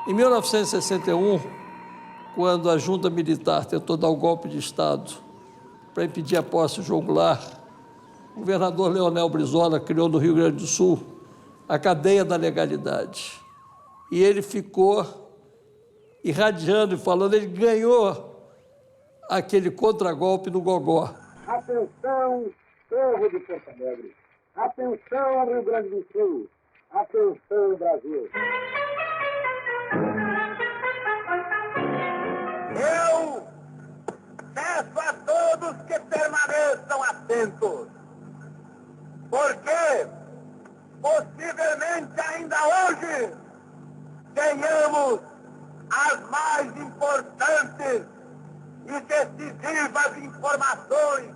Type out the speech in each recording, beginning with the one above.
Em 1961, quando a junta militar tentou dar o golpe de Estado para impedir a posse do João Goulart, o governador Leonel Brizola criou no Rio Grande do Sul a cadeia da legalidade. E ele ficou irradiando e falando, ele ganhou aquele contragolpe no gogó. Atenção, povo de Porto Alegre. Atenção, Rio Grande do Sul. Atenção, Brasil. Eu peço a todos que permaneçam atentos, porque possivelmente ainda hoje tenhamos as mais importantes e decisivas informações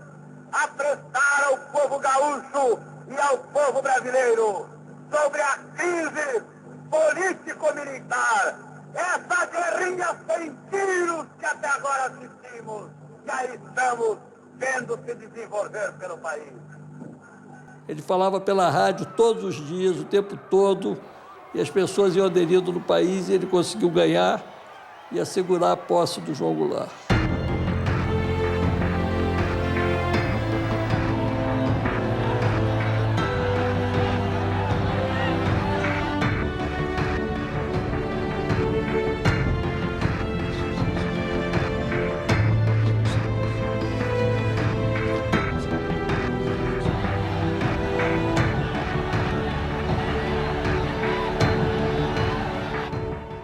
a prestar ao povo gaúcho e ao povo brasileiro sobre a crise político-militar, essa guerrinha sem tiros que até agora assistimos, que aí estamos vendo se desenvolver pelo país. Ele falava pela rádio todos os dias, o tempo todo, e as pessoas iam aderindo no país e ele conseguiu ganhar e assegurar a posse do João Goulart.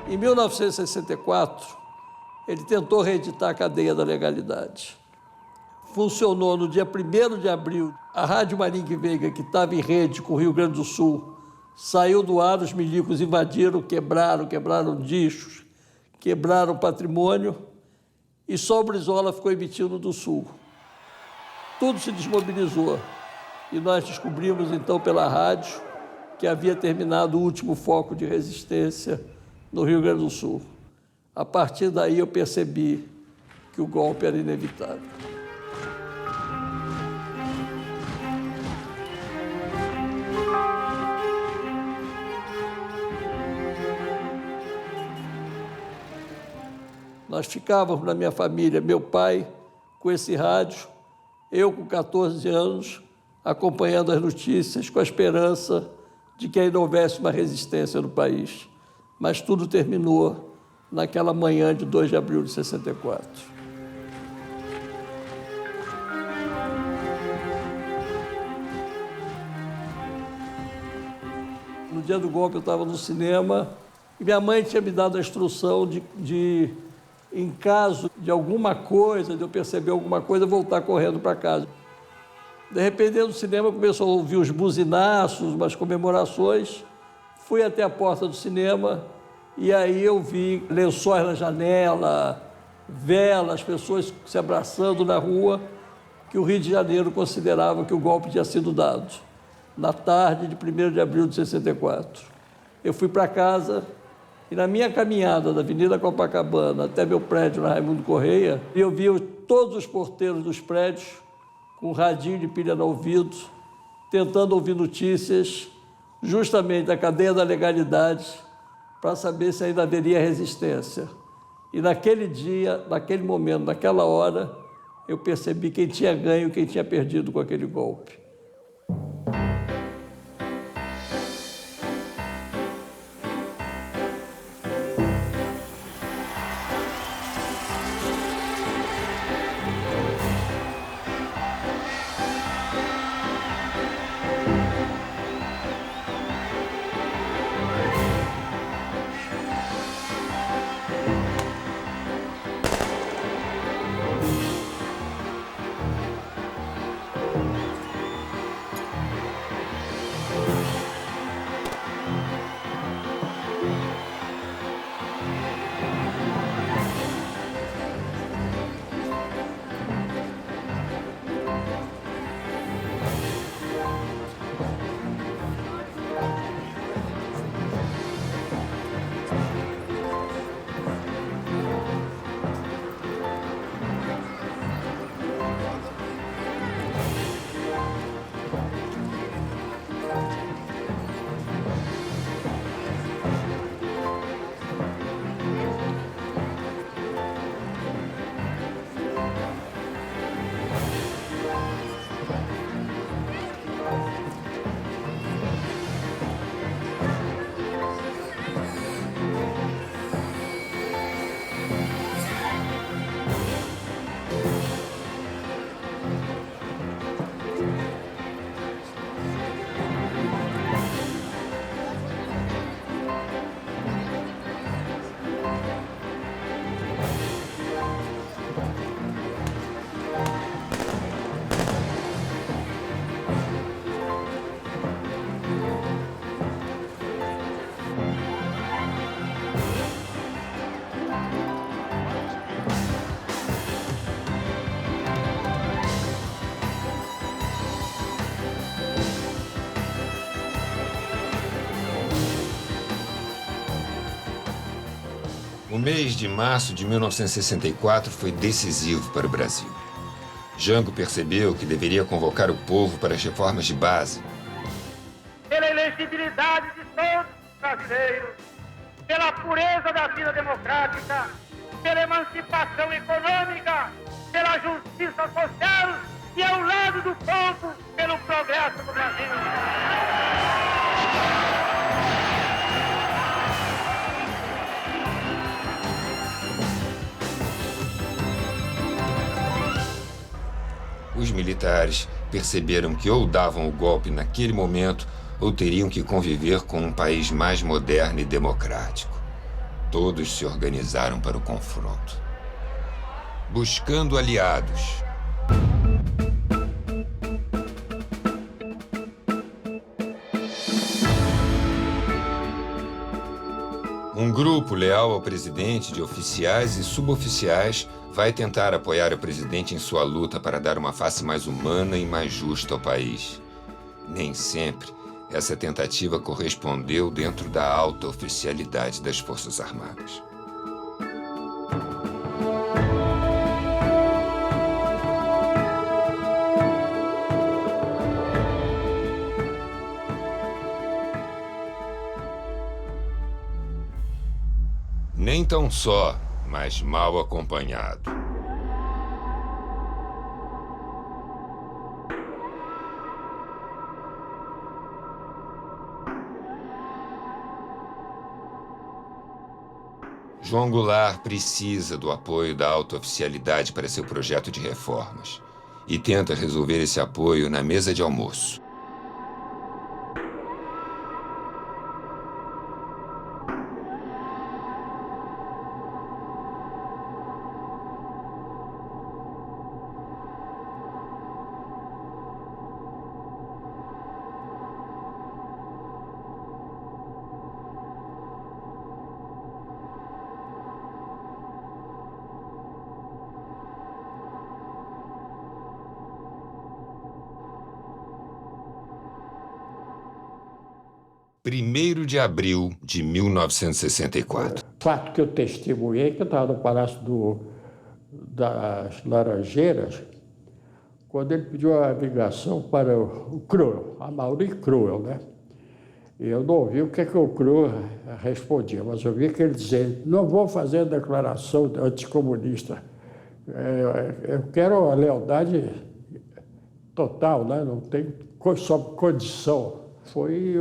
Em 1964, ele tentou reeditar a cadeia da legalidade. Funcionou no dia 1º de abril. A Rádio Maringue Veiga, que estava em rede com o Rio Grande do Sul, saiu do ar, os milicos invadiram, quebraram discos, quebraram patrimônio, e só o Brizola ficou emitindo do Sul. Tudo se desmobilizou. E nós descobrimos, então, pela rádio, que havia terminado o último foco de resistência no Rio Grande do Sul. A partir daí eu percebi que o golpe era inevitável. Nós ficávamos na minha família, meu pai com esse rádio, eu com 14 anos, acompanhando as notícias com a esperança de que ainda houvesse uma resistência no país. Mas tudo terminou naquela manhã de 2 de abril de 64. No dia do golpe eu estava no cinema e minha mãe tinha me dado a instrução de em caso de alguma coisa, de eu perceber alguma coisa, voltar correndo para casa. De repente, dentro do cinema, começou a ouvir os buzinaços, umas comemorações. Fui até a porta do cinema e aí eu vi lençóis na janela, velas, pessoas se abraçando na rua, que o Rio de Janeiro considerava que o golpe tinha sido dado, na tarde de 1º de abril de 64. Eu fui para casa e na minha caminhada da Avenida Copacabana até meu prédio na Raimundo Correia, eu vi todos os porteiros dos prédios com um radinho de pilha no ouvido, tentando ouvir notícias justamente da cadeia da legalidade, para saber se ainda haveria resistência. E naquele dia, naquele momento, naquela hora, eu percebi quem tinha ganho e quem tinha perdido com aquele golpe. O mês de março de 1964 foi decisivo para o Brasil. Jango percebeu que deveria convocar o povo para as reformas de base. Pela elegibilidade de todos os brasileiros, pela pureza da vida democrática, pela emancipação econômica, pela justiça social e ao lado do povo, pelo progresso do Brasil. Os militares perceberam que ou davam o golpe naquele momento ou teriam que conviver com um país mais moderno e democrático. Todos se organizaram para o confronto. Buscando aliados. Um grupo leal ao presidente de oficiais e suboficiais vai tentar apoiar o presidente em sua luta para dar uma face mais humana e mais justa ao país. Nem sempre essa tentativa correspondeu dentro da alta oficialidade das Forças Armadas. Nem tão só, mas mal acompanhado. João Goulart precisa do apoio da alta oficialidade para seu projeto de reformas e tenta resolver esse apoio na mesa de almoço. Primeiro de abril de 1964. O fato que eu testemunhei, que eu estava no Palácio das Laranjeiras, quando ele pediu a ligação para o Cruel, a Mauri Cruel, né? E eu não ouvi o que o Cruel respondia, mas eu vi que ele dizia: não vou fazer a declaração anticomunista, eu quero a lealdade total, né? Não tem sob condição. Foi,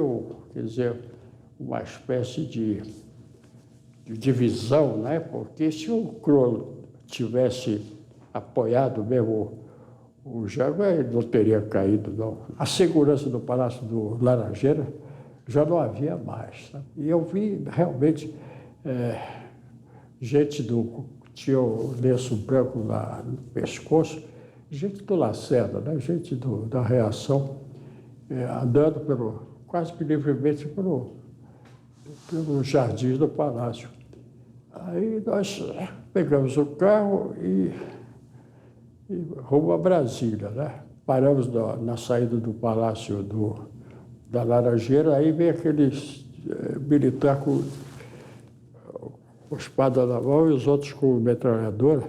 quer dizer, uma espécie de divisão, né? Porque se o Cruel tivesse apoiado mesmo o Jango, ele não teria caído, não. A segurança do Palácio do Laranjeira já não havia mais. Né? E eu vi realmente gente tinha o lenço branco no pescoço, gente do Lacerda, né? Gente da reação, andando quase que livremente pelos jardins do palácio. Aí nós pegamos o carro e rumo a Brasília, né? Paramos na saída do Palácio da Laranjeira, aí vem aqueles militares com espada na mão e os outros com metralhadora,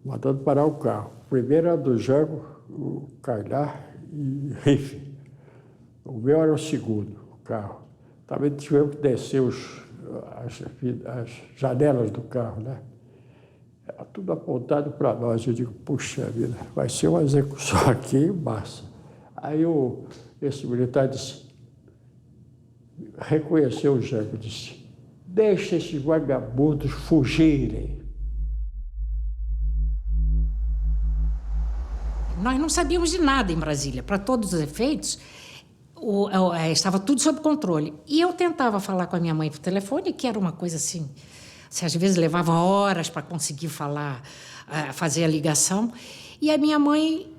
mandando parar o carro. O primeiro era do Jango, o Cailhar e Riff. O meu era o segundo, o carro. Também tivemos que descer as janelas do carro, né? Era tudo apontado para nós. Eu digo, puxa vida, vai ser uma execução aqui em massa. Aí esse militar reconheceu o Jango e disse: deixa esses vagabundos fugirem. Nós não sabíamos de nada em Brasília. Para todos os efeitos, estava tudo sob controle. E eu tentava falar com a minha mãe por telefone, que era uma coisa assim, às vezes levava horas para conseguir falar, fazer a ligação. E a minha mãe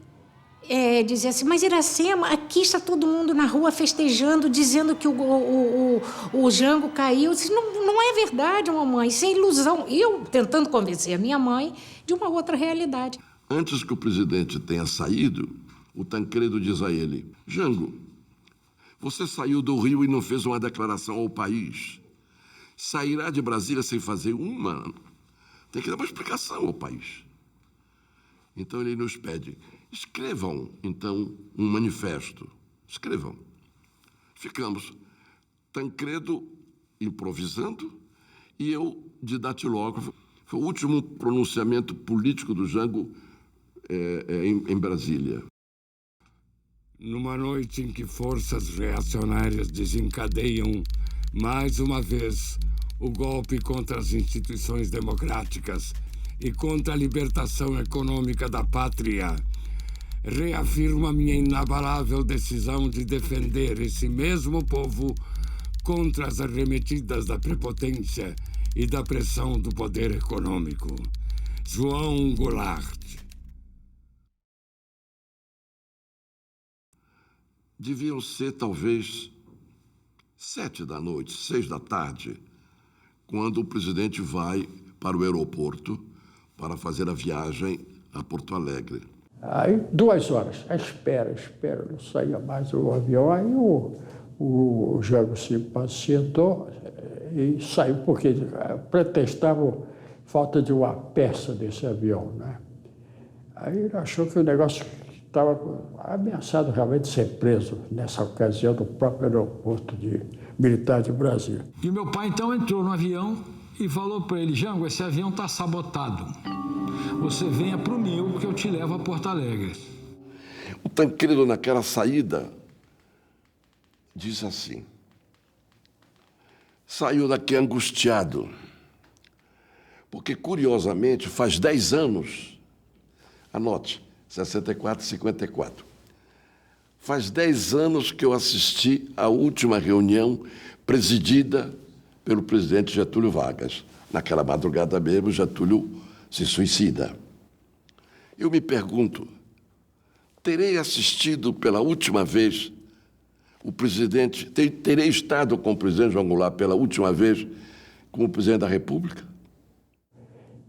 dizia assim: mas Iracema, aqui está todo mundo na rua festejando, dizendo que o Jango caiu. Eu disse: não é verdade, mamãe, isso é ilusão. Eu tentando convencer a minha mãe de uma outra realidade. Antes que o presidente tenha saído, o Tancredo diz a ele: Jango, você saiu do Rio e não fez uma declaração ao país. sairá de Brasília sem fazer uma. Tem que dar uma explicação ao país. Então ele nos pede, escrevam, então, um manifesto. Escrevam. Ficamos Tancredo improvisando e eu de datilógrafo. Foi o último pronunciamento político do Jango em Brasília. Numa noite em que forças reacionárias desencadeiam, mais uma vez, o golpe contra as instituições democráticas e contra a libertação econômica da pátria, reafirmo a minha inabalável decisão de defender esse mesmo povo contra as arremetidas da prepotência e da pressão do poder econômico. João Goulart. Deviam ser, talvez, 7 da noite, 6 da tarde, quando o presidente vai para o aeroporto para fazer a viagem a Porto Alegre. Aí, 2 horas, espera, não saía mais o avião. Aí o Jango se sentou e saiu, porque pretextavam falta de uma peça desse avião, né? Aí ele achou que o negócio estava ameaçado realmente de ser preso nessa ocasião do próprio aeroporto militar de Brasília. E meu pai então entrou no avião e falou para ele: Jango, esse avião está sabotado. Você venha para o meu que eu te levo a Porto Alegre. O Tancredo, naquela saída, diz assim: saiu daqui angustiado, porque, curiosamente, faz 10 anos, anote, 64, 54, faz 10 anos que eu assisti à última reunião presidida pelo presidente Getúlio Vargas. Naquela madrugada mesmo, Getúlio se suicida. Eu me pergunto, terei assistido pela última vez o presidente, terei estado com o presidente João Goulart pela última vez como presidente da República?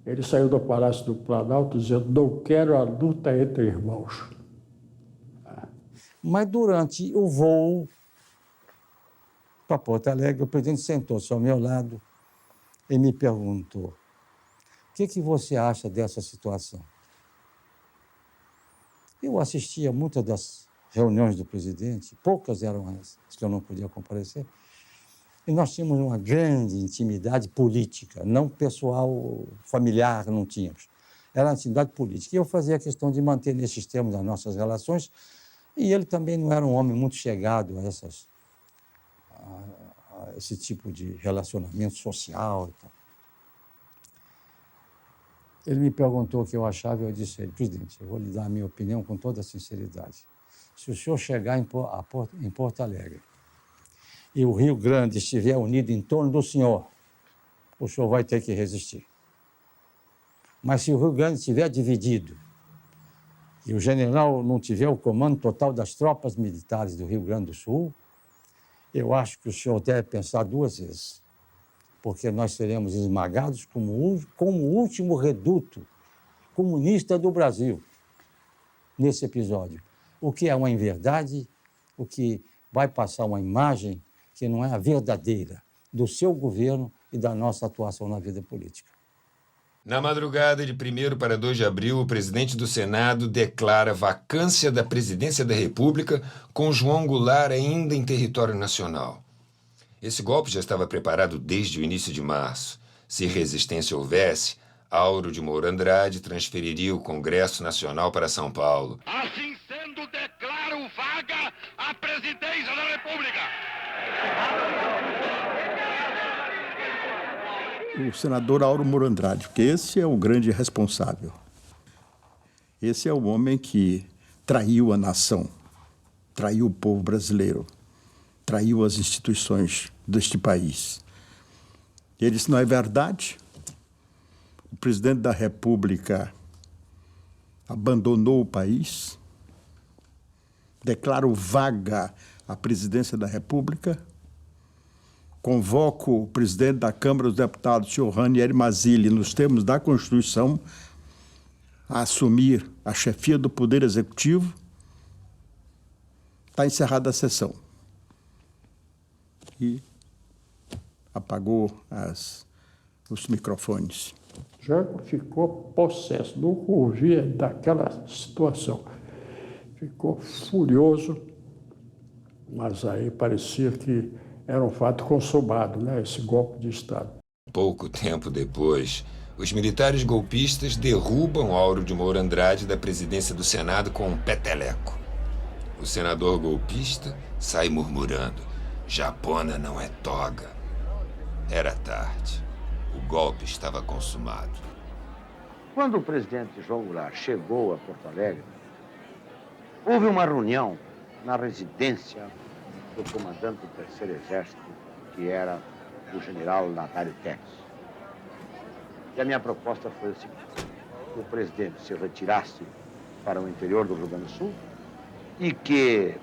Ele saiu do Palácio do Planalto dizendo: não quero a luta entre irmãos. Mas durante o voo para Porto Alegre, o presidente sentou-se ao meu lado e me perguntou: o que você acha dessa situação? Eu assistia muitas das reuniões do presidente, poucas eram as que eu não podia comparecer, e nós tínhamos uma grande intimidade política, não pessoal, familiar, não tínhamos. Era uma intimidade política. E eu fazia questão de manter nesses termos as nossas relações, e ele também não era um homem muito chegado a esse tipo de relacionamento social e tal. Ele me perguntou o que eu achava e eu disse a ele: presidente, eu vou lhe dar a minha opinião com toda a sinceridade. Se o senhor chegar em Porto Alegre e o Rio Grande estiver unido em torno do senhor vai ter que resistir. Mas se o Rio Grande estiver dividido e o general não tiver o comando total das tropas militares do Rio Grande do Sul, eu acho que o senhor deve pensar 2 vezes, porque nós seremos esmagados como o último reduto comunista do Brasil nesse episódio. O que é uma inverdade, o que vai passar uma imagem que não é a verdadeira do seu governo e da nossa atuação na vida política. Na madrugada de 1º para 2 de abril, o presidente do Senado declara vacância da presidência da República, com João Goulart ainda em território nacional. Esse golpe já estava preparado desde o início de março. Se resistência houvesse, Auro de Moura Andrade transferiria o Congresso Nacional para São Paulo. Assim sendo, declaro vaga a presidência da República. O senador Auro Moura Andrade, porque esse é o grande responsável. Esse é o homem que traiu a nação, traiu o povo brasileiro, traiu as instituições deste país. Ele disse: não é verdade? O presidente da República abandonou o país, declaro vaga a presidência da República, convoco o presidente da Câmara dos Deputados, senhor Ranieri Mazzilli, nos termos da Constituição, a assumir a chefia do Poder Executivo. Está encerrada a sessão. E apagou os microfones. Jango ficou possesso, não ouvia daquela situação. Ficou furioso, mas aí parecia que era um fato consumado, né, esse golpe de Estado. Pouco tempo depois, os militares golpistas derrubam Auro de Moura Andrade da presidência do Senado com um peteleco. O senador golpista sai murmurando: "Japona não é toga." Era tarde. O golpe estava consumado. Quando o presidente João Goulart chegou a Porto Alegre, houve uma reunião na residência do comandante do Terceiro Exército, que era o general Natário Teres. E a minha proposta foi a seguinte: que o presidente se retirasse para o interior do Rio Grande do Sul e que,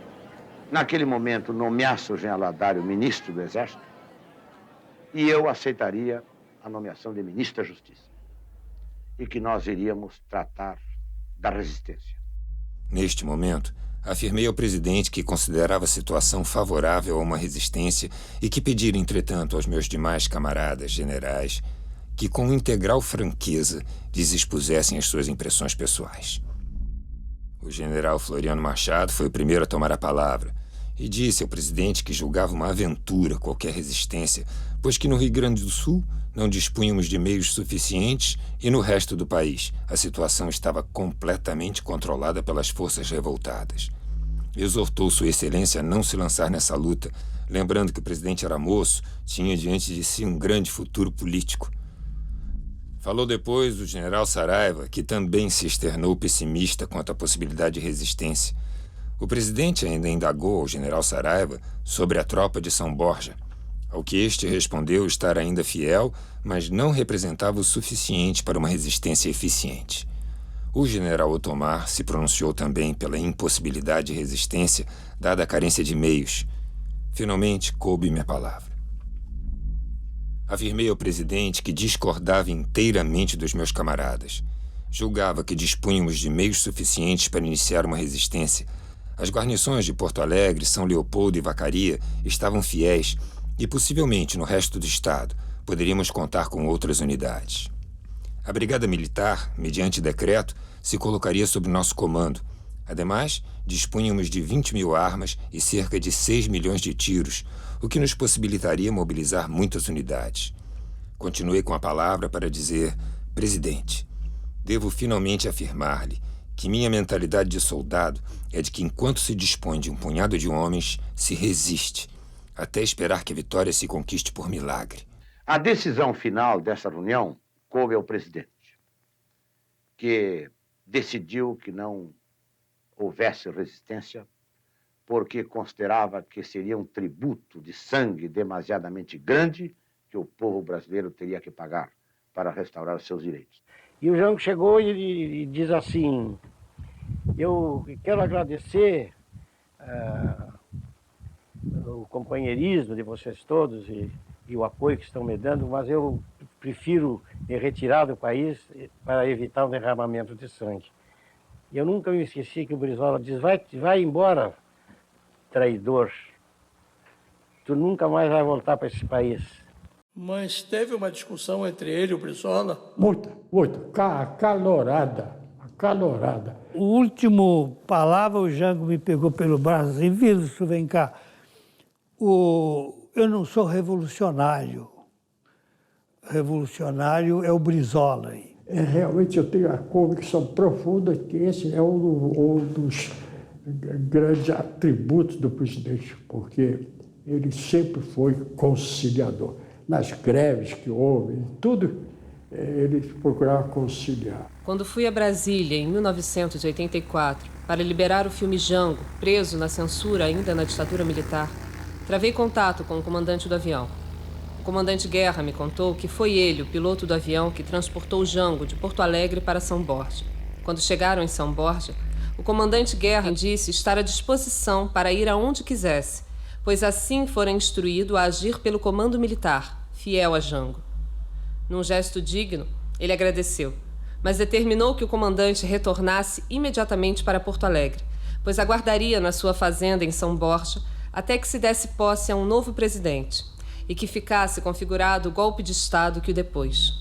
naquele momento, nomeasse o general Haddad ministro do Exército, e eu aceitaria a nomeação de ministro da Justiça, e que nós iríamos tratar da resistência. Neste momento, afirmei ao presidente que considerava a situação favorável a uma resistência e que pedira, entretanto, aos meus demais camaradas generais que, com integral franqueza, lhes expusessem as suas impressões pessoais. O general Floriano Machado foi o primeiro a tomar a palavra e disse ao presidente que julgava uma aventura qualquer resistência, pois que no Rio Grande do Sul não dispunhamos de meios suficientes e no resto do país a situação estava completamente controlada pelas forças revoltadas. Exortou Sua Excelência a não se lançar nessa luta, lembrando que o presidente era moço, tinha diante de si um grande futuro político. Falou depois o general Saraiva, que também se externou pessimista quanto à possibilidade de resistência. O presidente ainda indagou ao general Saraiva sobre a tropa de São Borja, ao que este respondeu estar ainda fiel, mas não representava o suficiente para uma resistência eficiente. O general Otomar se pronunciou também pela impossibilidade de resistência, dada a carência de meios. Finalmente, coube-me a palavra. Afirmei ao presidente que discordava inteiramente dos meus camaradas. Julgava que dispunhamos de meios suficientes para iniciar uma resistência. As guarnições de Porto Alegre, São Leopoldo e Vacaria estavam fiéis e, possivelmente, no resto do estado, poderíamos contar com outras unidades. A Brigada Militar, mediante decreto, se colocaria sob nosso comando. Ademais, dispunhamos de 20.000 armas e cerca de 6 milhões de tiros, o que nos possibilitaria mobilizar muitas unidades. Continuei com a palavra para dizer: presidente, devo finalmente afirmar-lhe que minha mentalidade de soldado é de que, enquanto se dispõe de um punhado de homens, se resiste, até esperar que a vitória se conquiste por milagre. A decisão final dessa reunião coube ao presidente, que decidiu que não houvesse resistência porque considerava que seria um tributo de sangue demasiadamente grande que o povo brasileiro teria que pagar para restaurar os seus direitos. E o Jango chegou e diz assim: eu quero agradecer o companheirismo de vocês todos e o apoio que estão me dando, mas eu prefiro me retirar do país para evitar o derramamento de sangue. E eu nunca me esqueci que o Brizola diz: vai embora, traidor. Tu nunca mais vai voltar para esse país. Mas teve uma discussão entre ele e o Brizola? Muita, acalorada. O último palavra, o Jango me pegou pelo braço e disse: Wilson, vem cá, eu não sou revolucionário. Revolucionário é o Brizola. Realmente eu tenho a convicção profunda que esse é um dos grandes atributos do presidente, porque ele sempre foi conciliador. Nas greves que houve, tudo, ele procurava conciliar. Quando fui a Brasília, em 1984, para liberar o filme Jango, preso na censura ainda na ditadura militar, travei contato com o comandante do avião. O comandante Guerra me contou que foi ele, o piloto do avião, que transportou Jango de Porto Alegre para São Borja. Quando chegaram em São Borja, o comandante Guerra disse estar à disposição para ir aonde quisesse, pois assim fora instruído a agir pelo comando militar, fiel a Jango. Num gesto digno, ele agradeceu, mas determinou que o comandante retornasse imediatamente para Porto Alegre, pois aguardaria na sua fazenda em São Borja até que se desse posse a um novo presidente, e que ficasse configurado o golpe de Estado que o depôs.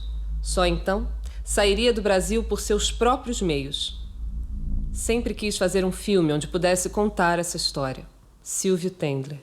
Só então sairia do Brasil por seus próprios meios. Sempre quis fazer um filme onde pudesse contar essa história. Silvio Tendler.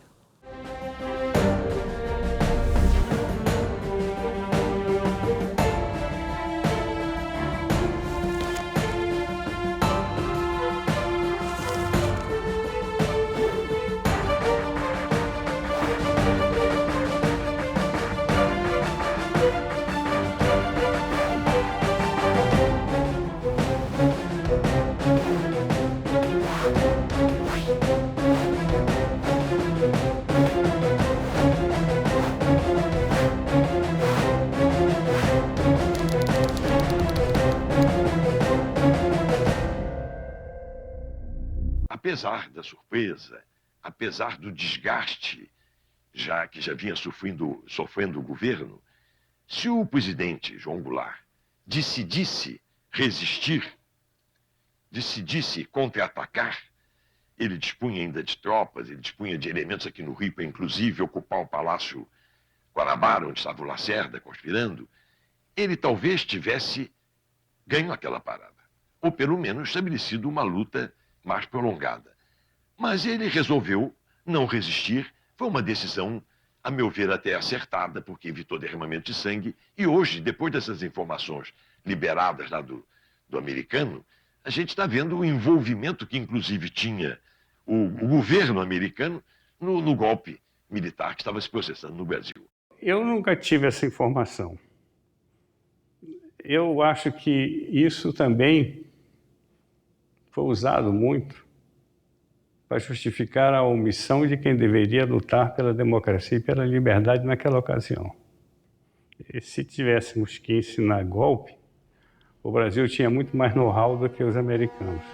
Apesar da surpresa, apesar do desgaste que já vinha sofrendo o governo, se o presidente João Goulart decidisse resistir, decidisse contra-atacar, ele dispunha ainda de tropas, ele dispunha de elementos aqui no Rio para, inclusive, ocupar o Palácio Guanabara, onde estava o Lacerda conspirando, ele talvez tivesse ganho aquela parada, ou pelo menos estabelecido uma luta mais prolongada. Mas ele resolveu não resistir. Foi uma decisão, a meu ver, até acertada, porque evitou derramamento de sangue. E hoje, depois dessas informações liberadas lá do americano, a gente está vendo o envolvimento que, inclusive, tinha o governo americano no golpe militar que estava se processando no Brasil. Eu nunca tive essa informação. Eu acho que isso também foi usado muito para justificar a omissão de quem deveria lutar pela democracia e pela liberdade naquela ocasião. E se tivéssemos que ensinar golpe, o Brasil tinha muito mais know-how do que os americanos.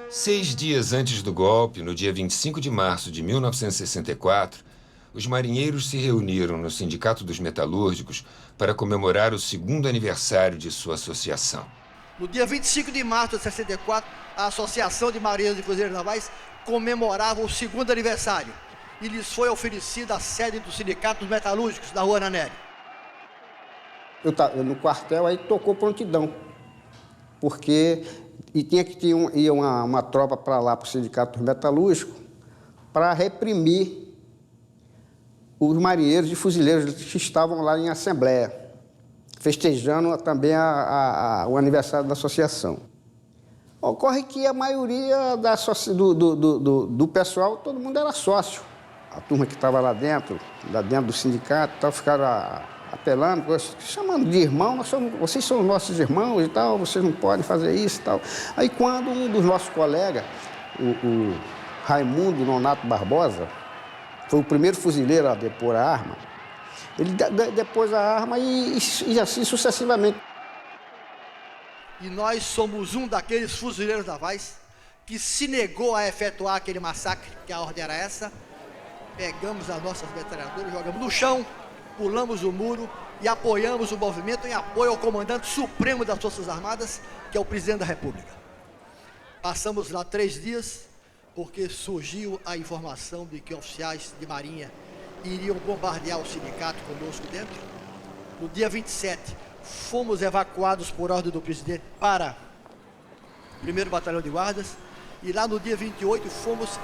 6 dias antes do golpe, no dia 25 de março de 1964, os marinheiros se reuniram no Sindicato dos Metalúrgicos para comemorar o 2º aniversário de sua associação. No dia 25 de março de 64, a Associação de Marinheiros e Cruzeiros Navais comemorava o 2º aniversário e lhes foi oferecida a sede do Sindicato dos Metalúrgicos, da Rua Ananeri. Eu no quartel, aí tocou prontidão, porque tinha que ir uma tropa para lá, para o Sindicato dos Metalúrgicos, para reprimir os marinheiros e fuzileiros que estavam lá em assembleia, festejando também o aniversário da associação. Ocorre que a maioria do pessoal, todo mundo era sócio. A turma que estava lá dentro do sindicato, tal, ficaram apelando, chamando de irmão, vocês são nossos irmãos e tal, vocês não podem fazer isso e tal. Aí quando um dos nossos colegas, o Raimundo Nonato Barbosa, foi o primeiro fuzileiro a depor a arma, ele depôs a arma e assim sucessivamente. E nós somos um daqueles fuzileiros navais que se negou a efetuar aquele massacre, que a ordem era essa. Pegamos as nossas metralhadoras, jogamos no chão, pulamos o muro e apoiamos o movimento em apoio ao comandante supremo das Forças Armadas, que é o presidente da República. Passamos lá 3 dias, porque surgiu a informação de que oficiais de marinha iriam bombardear o sindicato conosco dentro. No dia 27, fomos evacuados por ordem do presidente para o 1º Batalhão de Guardas e lá no dia 28 fomos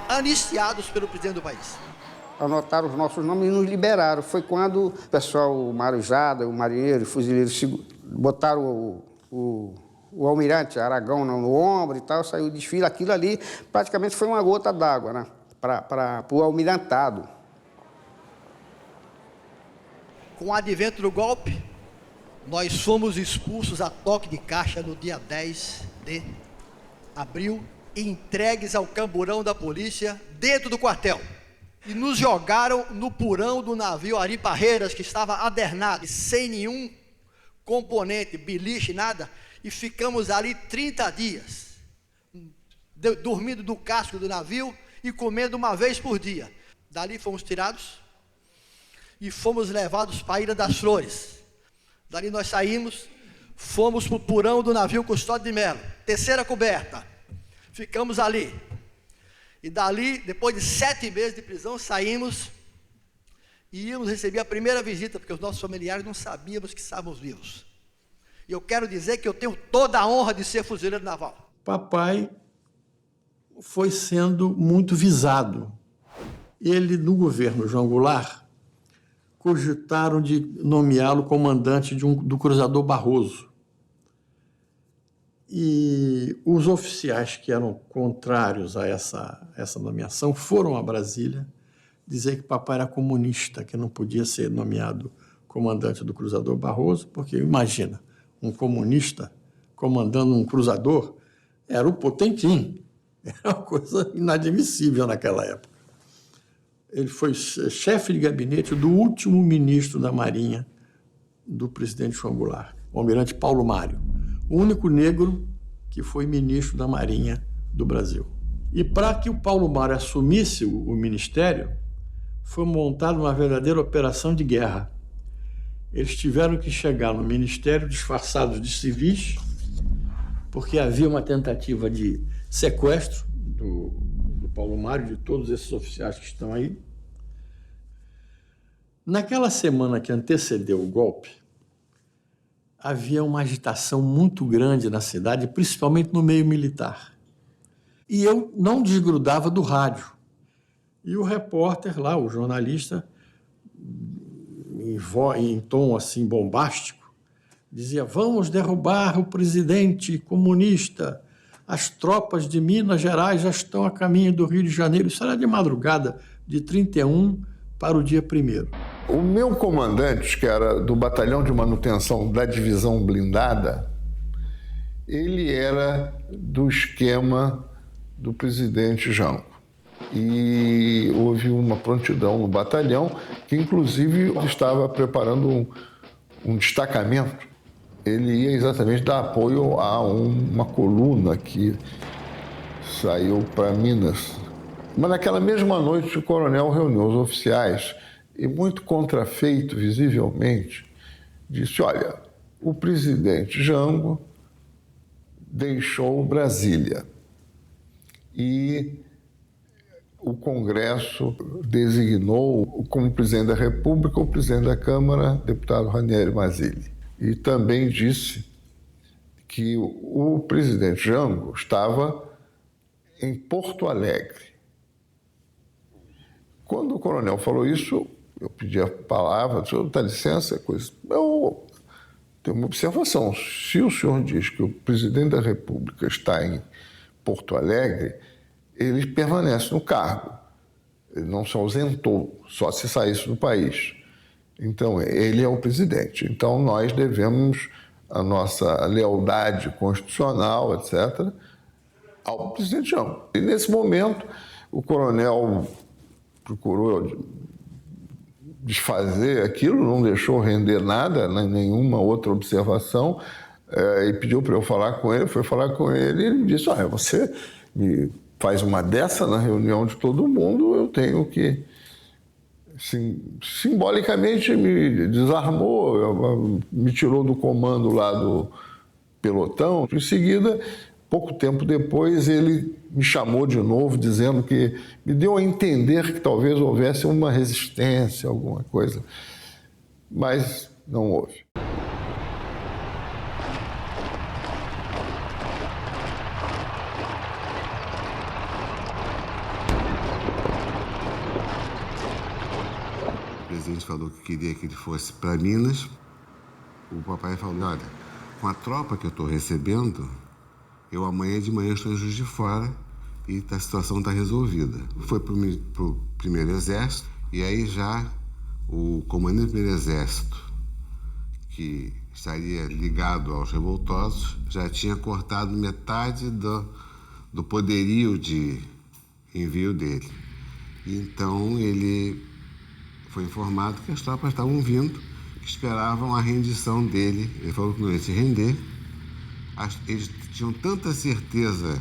anistiados pelo presidente do país. Anotaram os nossos nomes e nos liberaram. Foi quando o pessoal, o marujada, o marinheiro, o fuzileiro, botaram o almirante Aragão no ombro e tal, saiu o desfile. Aquilo ali praticamente foi uma gota d'água, né, para o almirantado. Com o advento do golpe, nós fomos expulsos a toque de caixa no dia 10 de abril e entregues ao camburão da polícia dentro do quartel. E nos jogaram no porão do navio Ari Parreiras, que estava adernado, sem nenhum componente, beliche, nada, e ficamos ali 30 dias, dormindo do casco do navio e comendo uma vez por dia. Dali fomos tirados e fomos levados para a Ilha das Flores. Dali nós saímos, fomos para o porão do navio Custódio de Melo, 3ª coberta. Ficamos ali. E dali, depois de 7 meses de prisão, saímos e íamos receber a primeira visita, porque os nossos familiares não sabíamos que estávamos vivos. E eu quero dizer que eu tenho toda a honra de ser fuzileiro naval. Papai foi sendo muito visado. Ele, no governo João Goulart, cogitaram de nomeá-lo comandante do cruzador Barroso. E os oficiais que eram contrários a essa nomeação foram a Brasília dizer que papai era comunista, que não podia ser nomeado comandante do cruzador Barroso, porque, imagina, um comunista comandando um cruzador era o Potemkin. Era uma coisa inadmissível naquela época. Ele foi chefe de gabinete do último ministro da Marinha do presidente João Goulart, o almirante Paulo Mário, o único negro que foi ministro da Marinha do Brasil. E para que o Paulo Mário assumisse o ministério, foi montada uma verdadeira operação de guerra. Eles tiveram que chegar no ministério disfarçados de civis, porque havia uma tentativa de sequestro do Paulo Mário, de todos esses oficiais que estão aí. Naquela semana que antecedeu o golpe, havia uma agitação muito grande na cidade, principalmente no meio militar. E eu não desgrudava do rádio. E o repórter lá, o jornalista, em tom assim bombástico, dizia: vamos derrubar o presidente comunista, as tropas de Minas Gerais já estão a caminho do Rio de Janeiro. Isso era de madrugada, de 31 para o dia 1º. O meu comandante, que era do batalhão de manutenção da divisão blindada, ele era do esquema do presidente Jango. E houve uma prontidão no batalhão, que inclusive estava preparando um destacamento. Ele ia exatamente dar apoio a uma coluna que saiu para Minas. Mas naquela mesma noite o coronel reuniu os oficiais e, muito contrafeito visivelmente, disse: olha, o presidente Jango deixou Brasília e o Congresso designou como presidente da República o presidente da Câmara, deputado Ranieri Mazzilli. E também disse que o presidente Jango estava em Porto Alegre. Quando o coronel falou isso, eu pedi a palavra, disse: dá licença, coisa. Eu tenho uma observação. Se o senhor diz que o presidente da República está em Porto Alegre, ele permanece no cargo. Ele não se ausentou, só se saísse do país. Então, ele é o presidente. Então, nós devemos a nossa lealdade constitucional, etc., ao presidente Jango. E, nesse momento, o coronel procurou desfazer aquilo, não deixou render nada, nenhuma outra observação, e pediu para eu falar com ele. Fui falar com ele e ele disse: olha, você me faz uma dessa na reunião de todo mundo, eu tenho que... simbolicamente me desarmou, me tirou do comando lá do pelotão. Em seguida, pouco tempo depois, ele me chamou de novo, dizendo que me deu a entender que talvez houvesse uma resistência, alguma coisa, mas não houve. O presidente falou que queria que ele fosse para Minas. O papai falou: olha, com a tropa que eu estou recebendo, eu amanhã de manhã estou em Juiz de Fora e a situação está resolvida. Foi para o primeiro exército, e aí já o comandante do primeiro exército, que estaria ligado aos revoltosos, já tinha cortado metade do poderio de envio dele. E então ele foi informado que as tropas estavam vindo, que esperavam a rendição dele. Ele falou que não ia se render. Eles tinham tanta certeza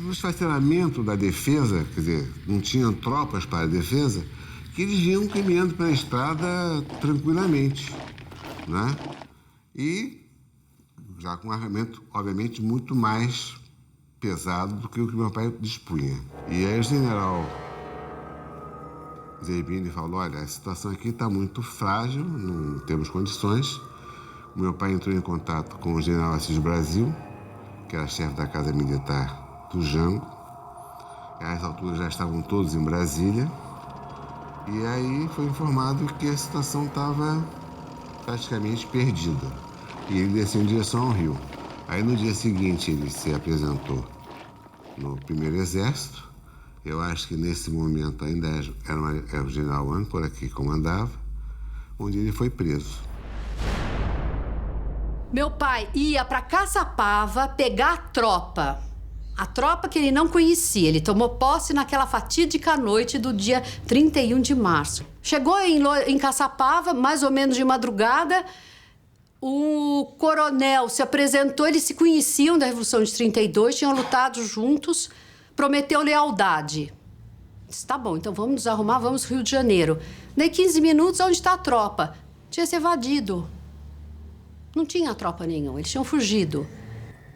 do esfacelamento da defesa, quer dizer, não tinham tropas para a defesa, que eles vinham caminhando pela estrada tranquilamente, né? E já com um armamento, obviamente, muito mais pesado do que o que meu pai dispunha. E aí o general Zerbini falou, olha, a situação aqui está muito frágil, não temos condições. O meu pai entrou em contato com o general Assis Brasil, que era chefe da Casa Militar do Jango. A essa altura já estavam todos em Brasília. E aí foi informado que a situação estava praticamente perdida. E ele desceu em direção ao Rio. Aí no dia seguinte ele se apresentou no primeiro exército. Eu acho que nesse momento ainda era o general Âncora que comandava, onde ele foi preso. Meu pai ia para Caçapava pegar a tropa que ele não conhecia. Ele tomou posse naquela fatídica noite do dia 31 de março. Chegou em Caçapava, mais ou menos de madrugada. O coronel se apresentou, eles se conheciam da Revolução de 32, tinham lutado juntos, prometeu lealdade. Disse, tá bom, então vamos nos arrumar, vamos ao Rio de Janeiro. Daí 15 minutos, onde está a tropa? Tinha se evadido. Não tinha tropa nenhuma, eles tinham fugido.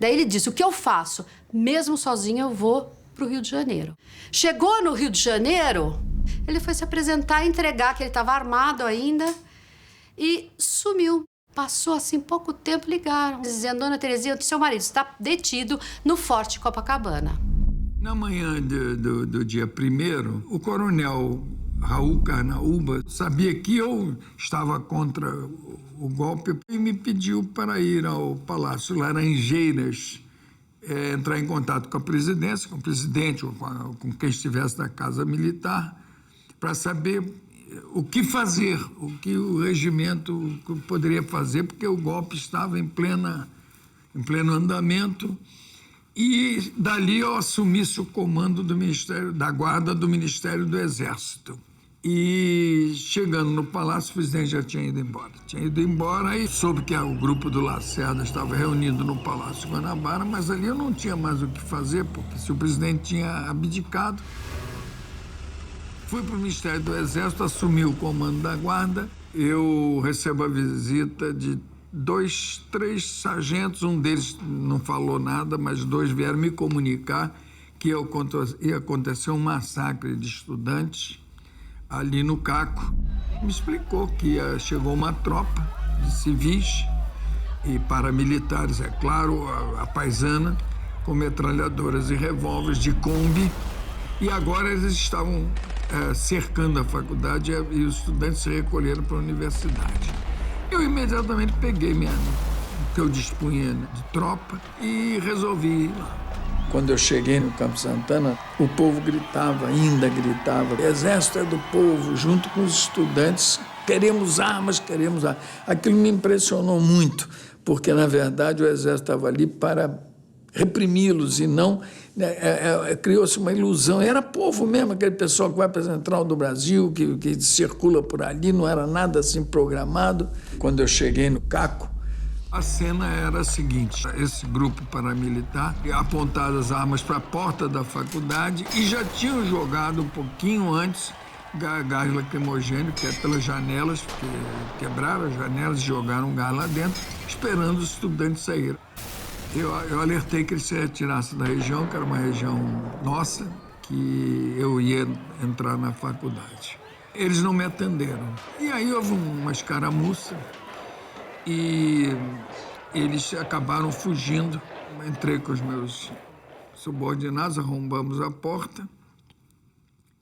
Daí ele disse, o que eu faço? Mesmo sozinho eu vou pro Rio de Janeiro. Chegou no Rio de Janeiro, ele foi se apresentar, entregar que ele estava armado ainda e sumiu. Passou assim pouco tempo, ligaram, dizendo, Dona Terezinha, seu marido está detido no Forte Copacabana. Na manhã do dia 1º, o coronel Raul Carnaúba sabia que eu estava contra o golpe e me pediu para ir ao Palácio Laranjeiras, entrar em contato com a presidência, com o presidente ou com quem estivesse da Casa Militar, para saber o que fazer, o que o regimento poderia fazer, porque o golpe estava em pleno andamento. E dali eu assumisse o comando do Ministério da Guarda do Ministério do Exército. E chegando no palácio, o presidente já tinha ido embora. Tinha ido embora e soube que o grupo do Lacerda estava reunido no Palácio Guanabara, mas ali eu não tinha mais o que fazer, porque se o presidente tinha abdicado. Fui para o Ministério do Exército, assumi o comando da Guarda. Eu recebo a visita de 3 sargentos, um deles não falou nada, mas 2 vieram me comunicar que ia acontecer um massacre de estudantes ali no Caco. Me explicou que chegou uma tropa de civis e paramilitares, é claro, a paisana, com metralhadoras e revólveres de Kombi, e agora eles estavam cercando a faculdade e os estudantes se recolheram para a universidade. Eu imediatamente peguei o que eu dispunha de tropa e resolvi ir lá. Quando eu cheguei no Campo Santana, o povo gritava, ainda gritava, Exército é do povo, junto com os estudantes, queremos armas, queremos armas. Aquilo me impressionou muito, porque, na verdade, o Exército estava ali para reprimi-los e não... criou-se uma ilusão. Era povo mesmo, aquele pessoal que vai para a Central do Brasil, que circula por ali, não era nada assim programado. Quando eu cheguei no Caco, a cena era a seguinte, esse grupo paramilitar apontaram as armas para a porta da faculdade e já tinham jogado um pouquinho antes gás lacrimogêneo, que é pelas janelas, porque quebraram as janelas e jogaram gás lá dentro, esperando os estudantes saírem. Eu alertei que eles se retirassem da região, que era uma região nossa, que eu ia entrar na faculdade. Eles não me atenderam. E aí houve uma escaramuça e eles acabaram fugindo. Entrei com os meus subordinados, arrombamos a porta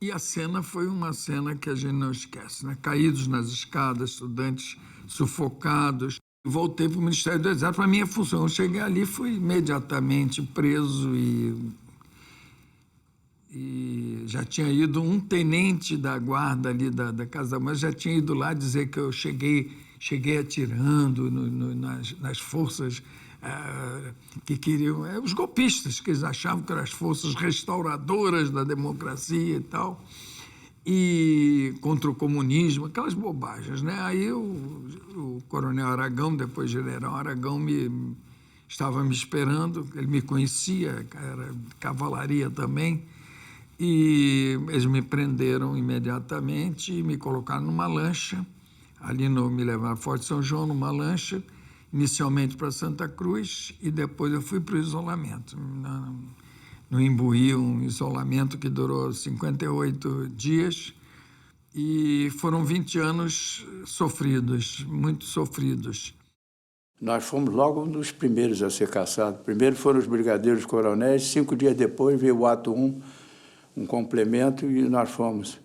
e a cena foi uma cena que a gente não esquece, né? Caídos nas escadas, estudantes sufocados. Voltei para o Ministério do Exército, para a minha função. Eu cheguei ali, fui imediatamente preso e já tinha ido um tenente da guarda ali da Casa da Mãe, já tinha ido lá dizer que eu cheguei atirando nas forças que queriam... os golpistas, que eles achavam que eram as forças restauradoras da democracia e tal, e contra o comunismo, aquelas bobagens, né? Aí o coronel Aragão, depois general Aragão, estava me esperando, ele me conhecia, era cavalaria também, e eles me prenderam imediatamente e me colocaram numa lancha, me levaram a Forte São João numa lancha, inicialmente para Santa Cruz, e depois eu fui para o isolamento. no Imbuí, um isolamento que durou 58 dias. E foram 20 anos sofridos, muito sofridos. Nós fomos logo um dos primeiros a ser caçados. Primeiro foram os brigadeiros coronéis, 5 dias depois veio o ato 1, um complemento, e nós fomos.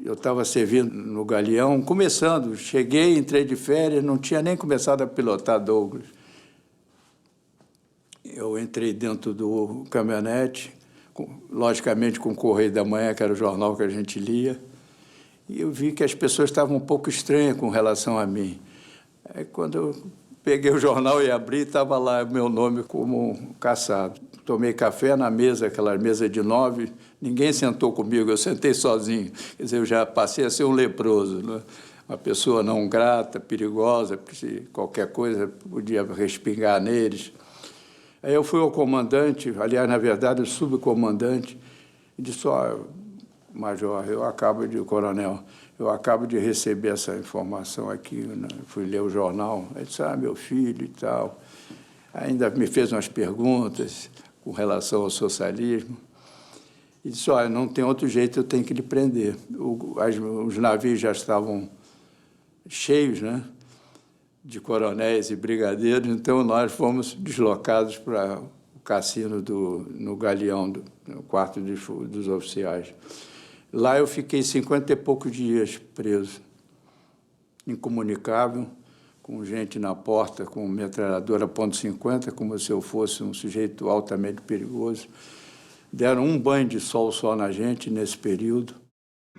Eu estava servindo no Galeão, começando, cheguei, entrei de férias, não tinha nem começado a pilotar Douglas. Eu entrei dentro do caminhonete, logicamente com o Correio da Manhã, que era o jornal que a gente lia, e eu vi que as pessoas estavam um pouco estranhas com relação a mim. Aí, quando eu peguei o jornal e abri, estava lá o meu nome como caçado. Tomei café na mesa, aquela mesa de 9, ninguém sentou comigo, eu sentei sozinho. Quer dizer, eu já passei a ser um leproso, né? Uma pessoa não grata, perigosa, porque se qualquer coisa podia respingar neles. Aí eu fui ao comandante, aliás, na verdade, o subcomandante, e disse, major, coronel, eu acabo de receber essa informação aqui, né? Fui ler o jornal, ele disse, meu filho e tal. Ainda me fez umas perguntas com relação ao socialismo. E disse, não tem outro jeito, eu tenho que lhe prender. Os navios já estavam cheios, né, de coronéis e brigadeiros, então nós fomos deslocados para o cassino no Galeão, no quarto dos oficiais. Lá eu fiquei 50 e poucos dias preso, incomunicável, com gente na porta, com metralhadora .50, como se eu fosse um sujeito altamente perigoso. Deram um banho de sol só na gente nesse período.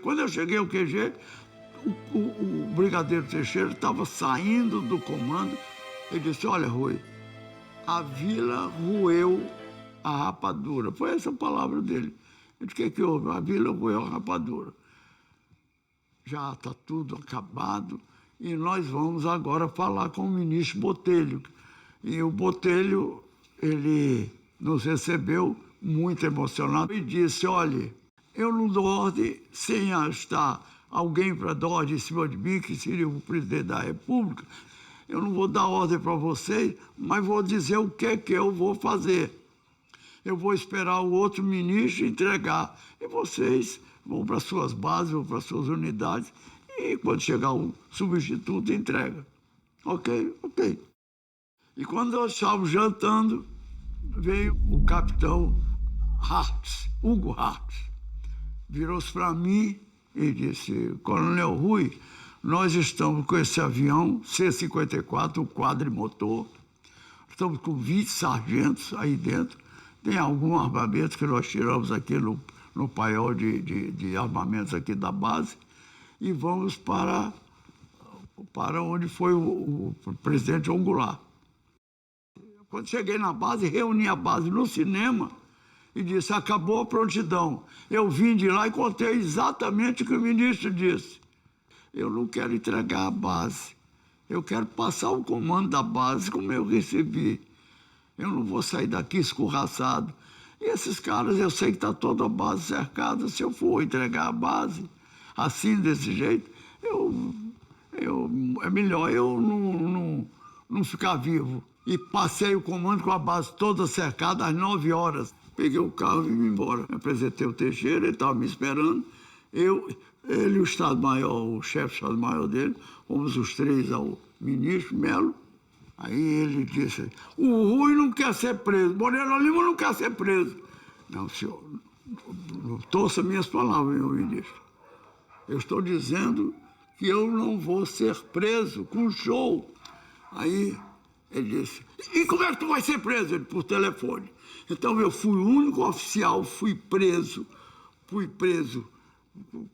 Quando eu cheguei ao QG, o brigadeiro Teixeira estava saindo do comando. Ele disse, olha, Rui, a vila roeu a rapadura. Foi essa a palavra dele. Eu disse, o que houve? A vila roeu a rapadura. Já está tudo acabado. E nós vamos agora falar com o ministro Botelho. E o Botelho, ele nos recebeu muito emocionado e disse, olha, eu não dou ordem sem estar alguém para dar ordem em cima de mim, que seria o presidente da República. Eu não vou dar ordem para vocês, mas vou dizer o que eu vou fazer. Eu vou esperar o outro ministro entregar. E vocês vão para suas bases, vão para suas unidades, e quando chegar o substituto, entrega. Ok? Ok. E quando nós estávamos jantando, veio o capitão Hartz, Hugo Hartz. Virou-se para mim e disse, Coronel Rui, nós estamos com esse avião C-54, o quadrimotor. Estamos com 20 sargentos aí dentro. Tem algum armamento que nós tiramos aqui no paiol de armamentos aqui da base. E vamos para onde foi o presidente João Goulart. Quando cheguei na base, reuni a base no cinema e disse, acabou a prontidão. Eu vim de lá e contei exatamente o que o ministro disse. Eu não quero entregar a base. Eu quero passar o comando da base como eu recebi. Eu não vou sair daqui escorraçado. E esses caras, eu sei que está toda a base cercada. Se eu for entregar a base assim, desse jeito, é melhor eu não ficar vivo. E passei o comando com a base toda cercada às 9 horas. Peguei o carro e vim embora. Me apresentei o Teixeira, ele estava me esperando. Ele e o Estado-Maior, o chefe do Estado-Maior dele, fomos os três ao ministro Melo. Aí ele disse, o Rui não quer ser preso, Moreira Lima não quer ser preso. Não, senhor, não torça minhas palavras, meu ministro. Eu estou dizendo que eu não vou ser preso com show. Aí ele disse, e como é que tu vai ser preso? Ele, por telefone. Então eu fui o único oficial, fui preso,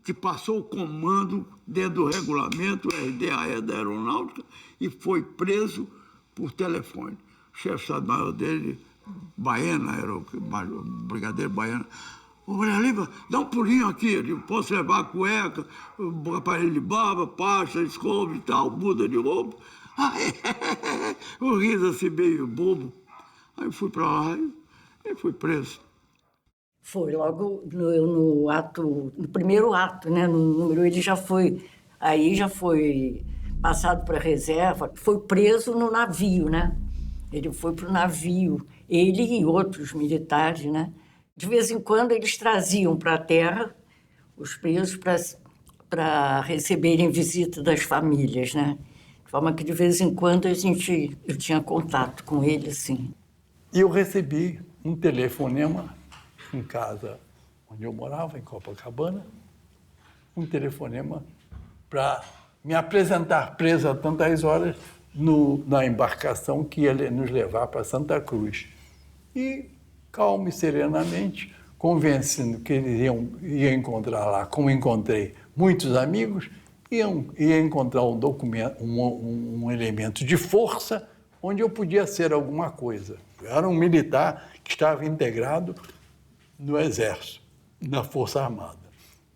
que passou o comando dentro do regulamento, o RDAE da Aeronáutica, e foi preso por telefone. O chefe de Estado-Maior dele, Baena, era o brigadeiro Baena, Olha, Lima, dá um pulinho aqui, eu posso levar a cueca, o aparelho de barba, pasta, escova e tal, muda de roupa. O riso assim meio bobo. Aí eu fui para lá e fui preso. Foi logo no primeiro ato, né? No número, ele já foi passado para reserva, foi preso no navio, né? Ele foi para o navio, ele e outros militares, né? De vez em quando eles traziam para a terra os presos para receberem visita das famílias, né? De forma que de vez em quando eu tinha contato com ele, assim. E eu recebi um telefonema em casa onde eu morava, em Copacabana, um telefonema para me apresentar preso a tantas horas na embarcação que ia nos levar para Santa Cruz. E, calmo e serenamente, convencendo que eles iam encontrar lá, como encontrei muitos amigos, ia encontrar um documento, um elemento de força onde eu podia ser alguma coisa. Eu era um militar que estava integrado no Exército, na Força Armada.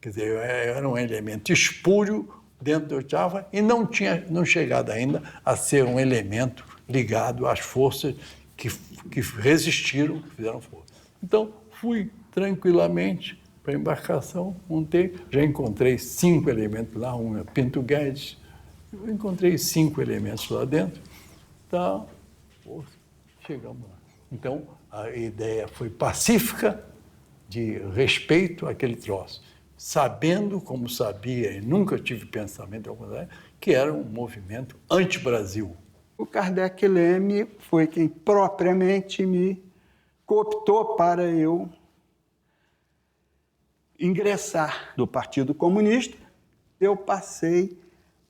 Quer dizer, eu era um elemento espúrio dentro do Java e não chegado ainda a ser um elemento ligado às forças que resistiram, que fizeram força. Então, fui tranquilamente para a embarcação, montei, já encontrei 5 elementos lá, um é Pinto Guedes, eu encontrei 5 elementos lá dentro, tá, chegamos lá. Então, a ideia foi pacífica, de respeito àquele troço, sabendo, como sabia, e nunca tive pensamento algum, que era um movimento anti-Brasil. O Kardec Leme foi quem propriamente me cooptou para eu ingressar no Partido Comunista. Eu passei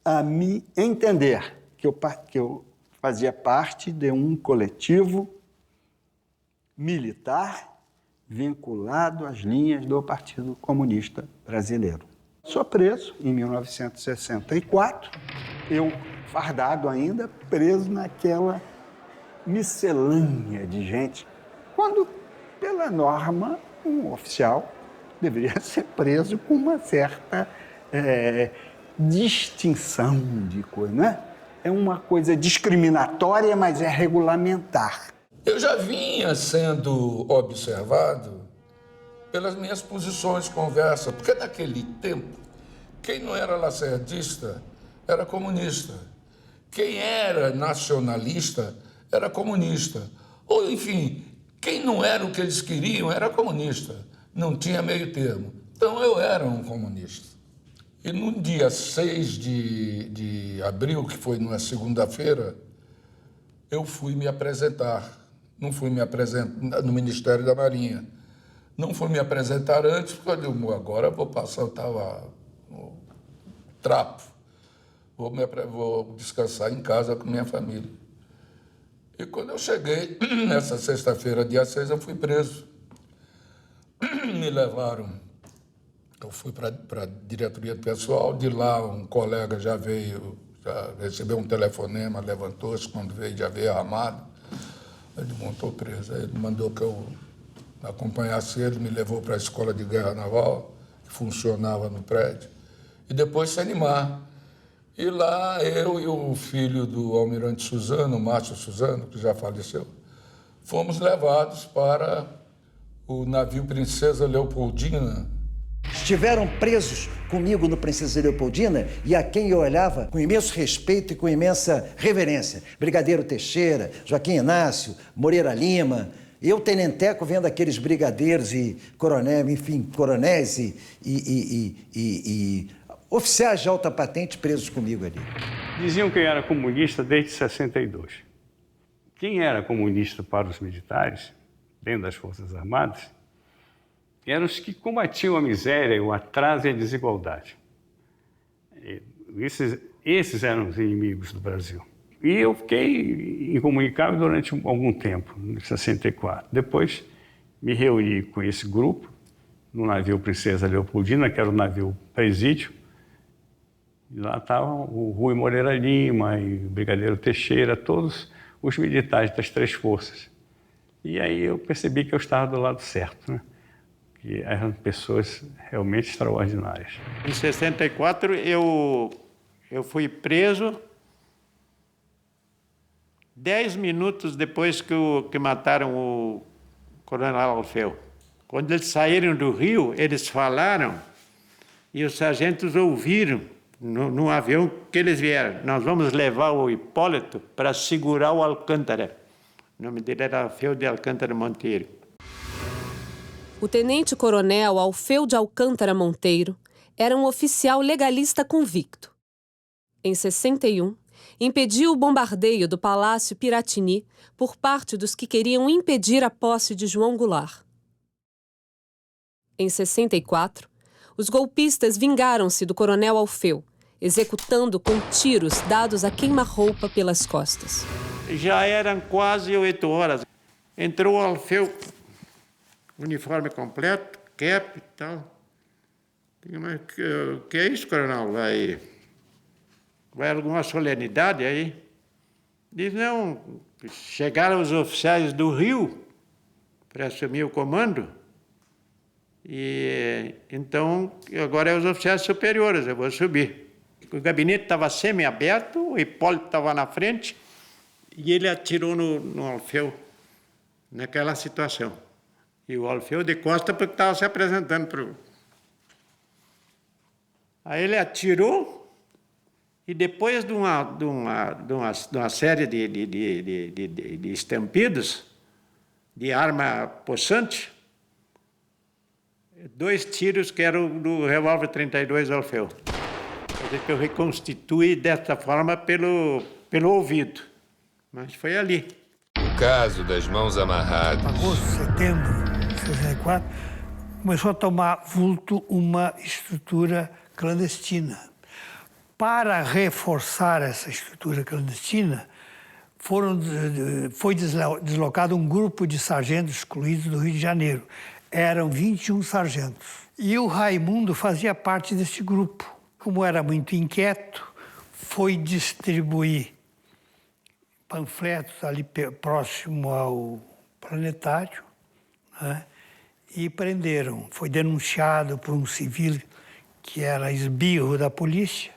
a me entender que eu fazia parte de um coletivo militar vinculado às linhas do Partido Comunista Brasileiro. Sou preso em 1964, eu fardado ainda, preso naquela miscelânea de gente, quando, pela norma, um oficial deveria ser preso com uma certa distinção de coisa, não é? É uma coisa discriminatória, mas é regulamentar. Eu já vinha sendo observado pelas minhas posições de conversa, porque naquele tempo, quem não era lacerdista era comunista. Quem era nacionalista era comunista. Ou, enfim, quem não era o que eles queriam era comunista. Não tinha meio termo. Então, eu era um comunista. E no dia 6 de abril, que foi numa segunda-feira, eu fui me apresentar. Não fui me apresentar no Ministério da Marinha. Não fui me apresentar antes, porque eu digo, agora vou passar, eu estava no trapo. Vou descansar em casa com minha família. E quando eu cheguei, nessa sexta-feira, dia 6, eu fui preso. Me levaram, eu fui para a diretoria do pessoal, de lá um colega já recebeu um telefonema, levantou-se, quando veio, já veio armado. Ele montou preso, aí ele mandou que eu acompanhasse ele, me levou para a Escola de Guerra Naval, que funcionava no prédio, e depois se animar. E lá eu e o filho do almirante Suzano, Márcio Suzano, que já faleceu, fomos levados para o navio Princesa Leopoldina. Estiveram presos comigo no Princesa Leopoldina e a quem eu olhava com imenso respeito e com imensa reverência. Brigadeiro Teixeira, Joaquim Inácio, Moreira Lima. Eu, tenenteco, vendo aqueles brigadeiros e coronéis, enfim, coronéis e oficiais de alta patente presos comigo ali. Diziam que eu era comunista desde 62. Quem era comunista para os militares, dentro das Forças Armadas, eram os que combatiam a miséria, o atraso e a desigualdade. Esses eram os inimigos do Brasil. E eu fiquei incomunicável durante algum tempo, em 64. Depois me reuni com esse grupo no navio Princesa Leopoldina, que era o navio presídio. E lá estavam o Rui Moreira Lima e o Brigadeiro Teixeira, todos os militares das 3 forças. E aí eu percebi que eu estava do lado certo, né? Que eram pessoas realmente extraordinárias. Em 64, eu fui preso 10 minutos depois que mataram o coronel Alfeu. Quando eles saíram do Rio, eles falaram e os sargentos ouviram no avião que eles vieram. Nós vamos levar o Hipólito para segurar o Alcântara. O nome dele era Alfeu de Alcântara Monteiro. O tenente-coronel Alfeu de Alcântara Monteiro era um oficial legalista convicto. Em 61, impediu o bombardeio do Palácio Piratini por parte dos que queriam impedir a posse de João Goulart. Em 64, os golpistas vingaram-se do coronel Alfeu, executando com tiros dados a queima-roupa pelas costas. Já eram quase 8 horas. Entrou o Alfeu, uniforme completo, cap e tal. Mas que é isso, coronel? Vai alguma solenidade aí? Diz, não, chegaram os oficiais do Rio para assumir o comando. E então, agora é os oficiais superiores, eu vou subir. O gabinete estava semi-aberto, o Hipólito estava na frente e ele atirou no Alfeu, naquela situação. E o Alfeu de costa porque estava se apresentando para o... Aí ele atirou e depois de uma série de estampidos de arma possante, 2 tiros que eram do revólver 32 Alfeu. Quer dizer que eu reconstituí desta forma pelo ouvido. Mas foi ali. O caso das mãos amarradas. Agosto, setembro de 64, começou a tomar vulto uma estrutura clandestina. Para reforçar essa estrutura clandestina, foi deslocado um grupo de sargentos excluídos do Rio de Janeiro. Eram 21 sargentos. E o Raimundo fazia parte desse grupo. Como era muito inquieto, foi distribuir panfletos ali próximo ao planetário, né? E prenderam. Foi denunciado por um civil que era esbirro da polícia.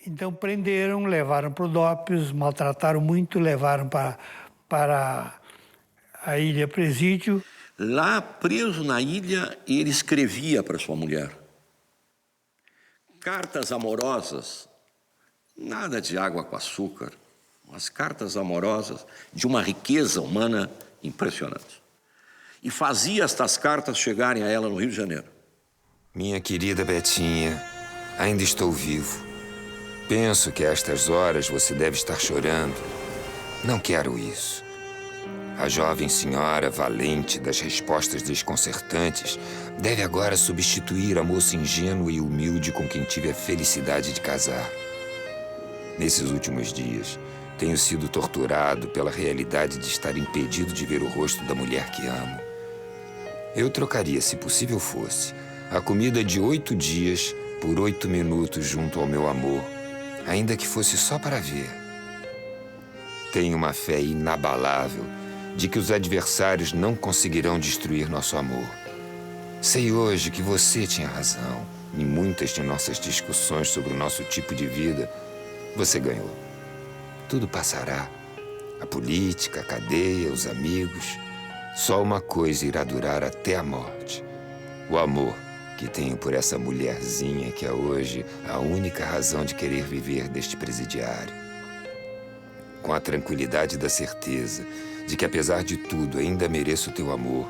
Então prenderam, levaram para o DOPS, maltrataram muito, levaram para a Ilha Presídio. Lá, preso na ilha, ele escrevia para sua mulher cartas amorosas, nada de água com açúcar, mas cartas amorosas de uma riqueza humana impressionante. E fazia estas cartas chegarem a ela no Rio de Janeiro. Minha querida Betinha, ainda estou vivo. Penso que a estas horas você deve estar chorando. Não quero isso. A jovem senhora valente das respostas desconcertantes deve agora substituir a moça ingênua e humilde com quem tive a felicidade de casar. Nesses últimos dias, tenho sido torturado pela realidade de estar impedido de ver o rosto da mulher que amo. Eu trocaria, se possível fosse, a comida de 8 dias por 8 minutos junto ao meu amor, ainda que fosse só para ver. Tenho uma fé inabalável de que os adversários não conseguirão destruir nosso amor. Sei hoje que você tinha razão. Em muitas de nossas discussões sobre o nosso tipo de vida, você ganhou. Tudo passará. A política, a cadeia, os amigos. Só uma coisa irá durar até a morte. O amor que tenho por essa mulherzinha que é hoje a única razão de querer viver deste presidiário. Com a tranquilidade da certeza de que, apesar de tudo, ainda mereço teu amor,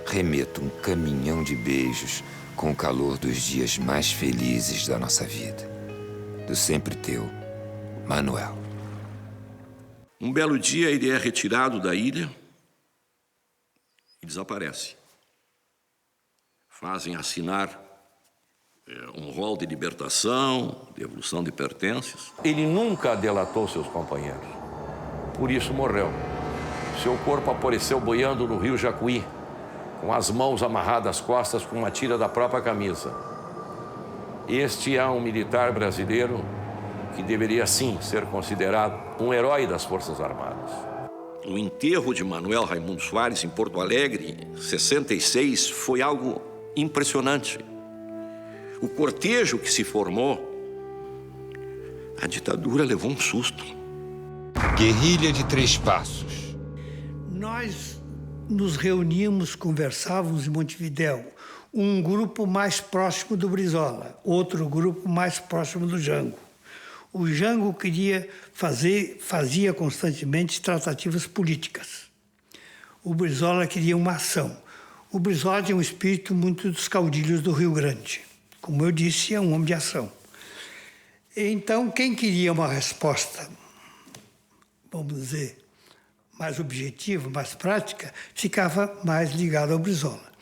remeto um caminhão de beijos com o calor dos dias mais felizes da nossa vida. Do sempre teu, Manuel. Um belo dia ele é retirado da ilha e desaparece. Fazem assinar um rol de libertação, devolução de pertences. Ele nunca delatou seus companheiros. Por isso morreu. Seu corpo apareceu boiando no rio Jacuí, com as mãos amarradas às costas com uma tira da própria camisa. Este é um militar brasileiro que deveria, sim, ser considerado um herói das Forças Armadas. O enterro de Manuel Raimundo Soares em Porto Alegre, em 66, foi algo impressionante. O cortejo que se formou, a ditadura levou um susto. Guerrilha de 3 passos. Nós nos reuníamos, conversávamos em Montevidéu. Um grupo mais próximo do Brizola, outro grupo mais próximo do Jango. O Jango fazia constantemente tratativas políticas. O Brizola queria uma ação. O Brizola tinha um espírito muito dos caudilhos do Rio Grande. Como eu disse, é um homem de ação. Então, quem queria uma resposta, vamos dizer, mais objetiva, mais prática, ficava mais ligado ao Brizola.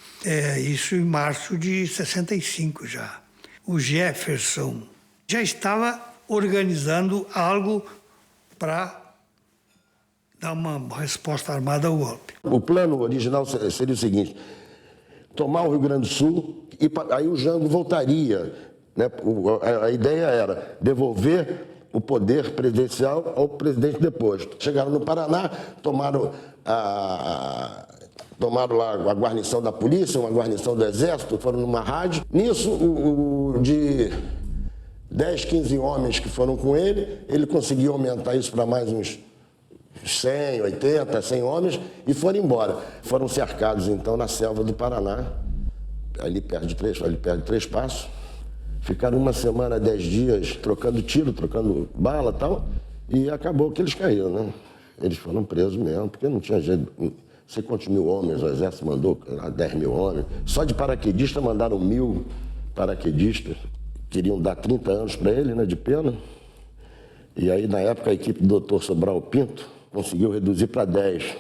Isso em março de 65 já. O Jefferson já estava organizando algo para dar uma resposta armada ao golpe. O plano original seria o seguinte: tomar o Rio Grande do Sul e aí o Jango voltaria, né? A ideia era devolver o poder presidencial ao presidente deposto. Chegaram no Paraná, tomaram lá a guarnição da polícia, uma guarnição do exército, foram numa rádio. Nisso, de 10, 15 homens que foram com ele conseguiu aumentar isso para mais uns 100, 80, 100 homens e foram embora. Foram cercados, então, na selva do Paraná, ali perto de Três Passos. Ficaram uma semana, 10 dias, trocando tiro, trocando bala e tal, e acabou que eles caíram, né? Eles foram presos mesmo, porque não tinha jeito. 50 mil homens, o exército mandou 10 mil homens. Só de paraquedista mandaram 1000 paraquedistas. Queriam dar 30 anos para ele, né, de pena. E aí, na época, a equipe do Dr. Sobral Pinto conseguiu reduzir para 10.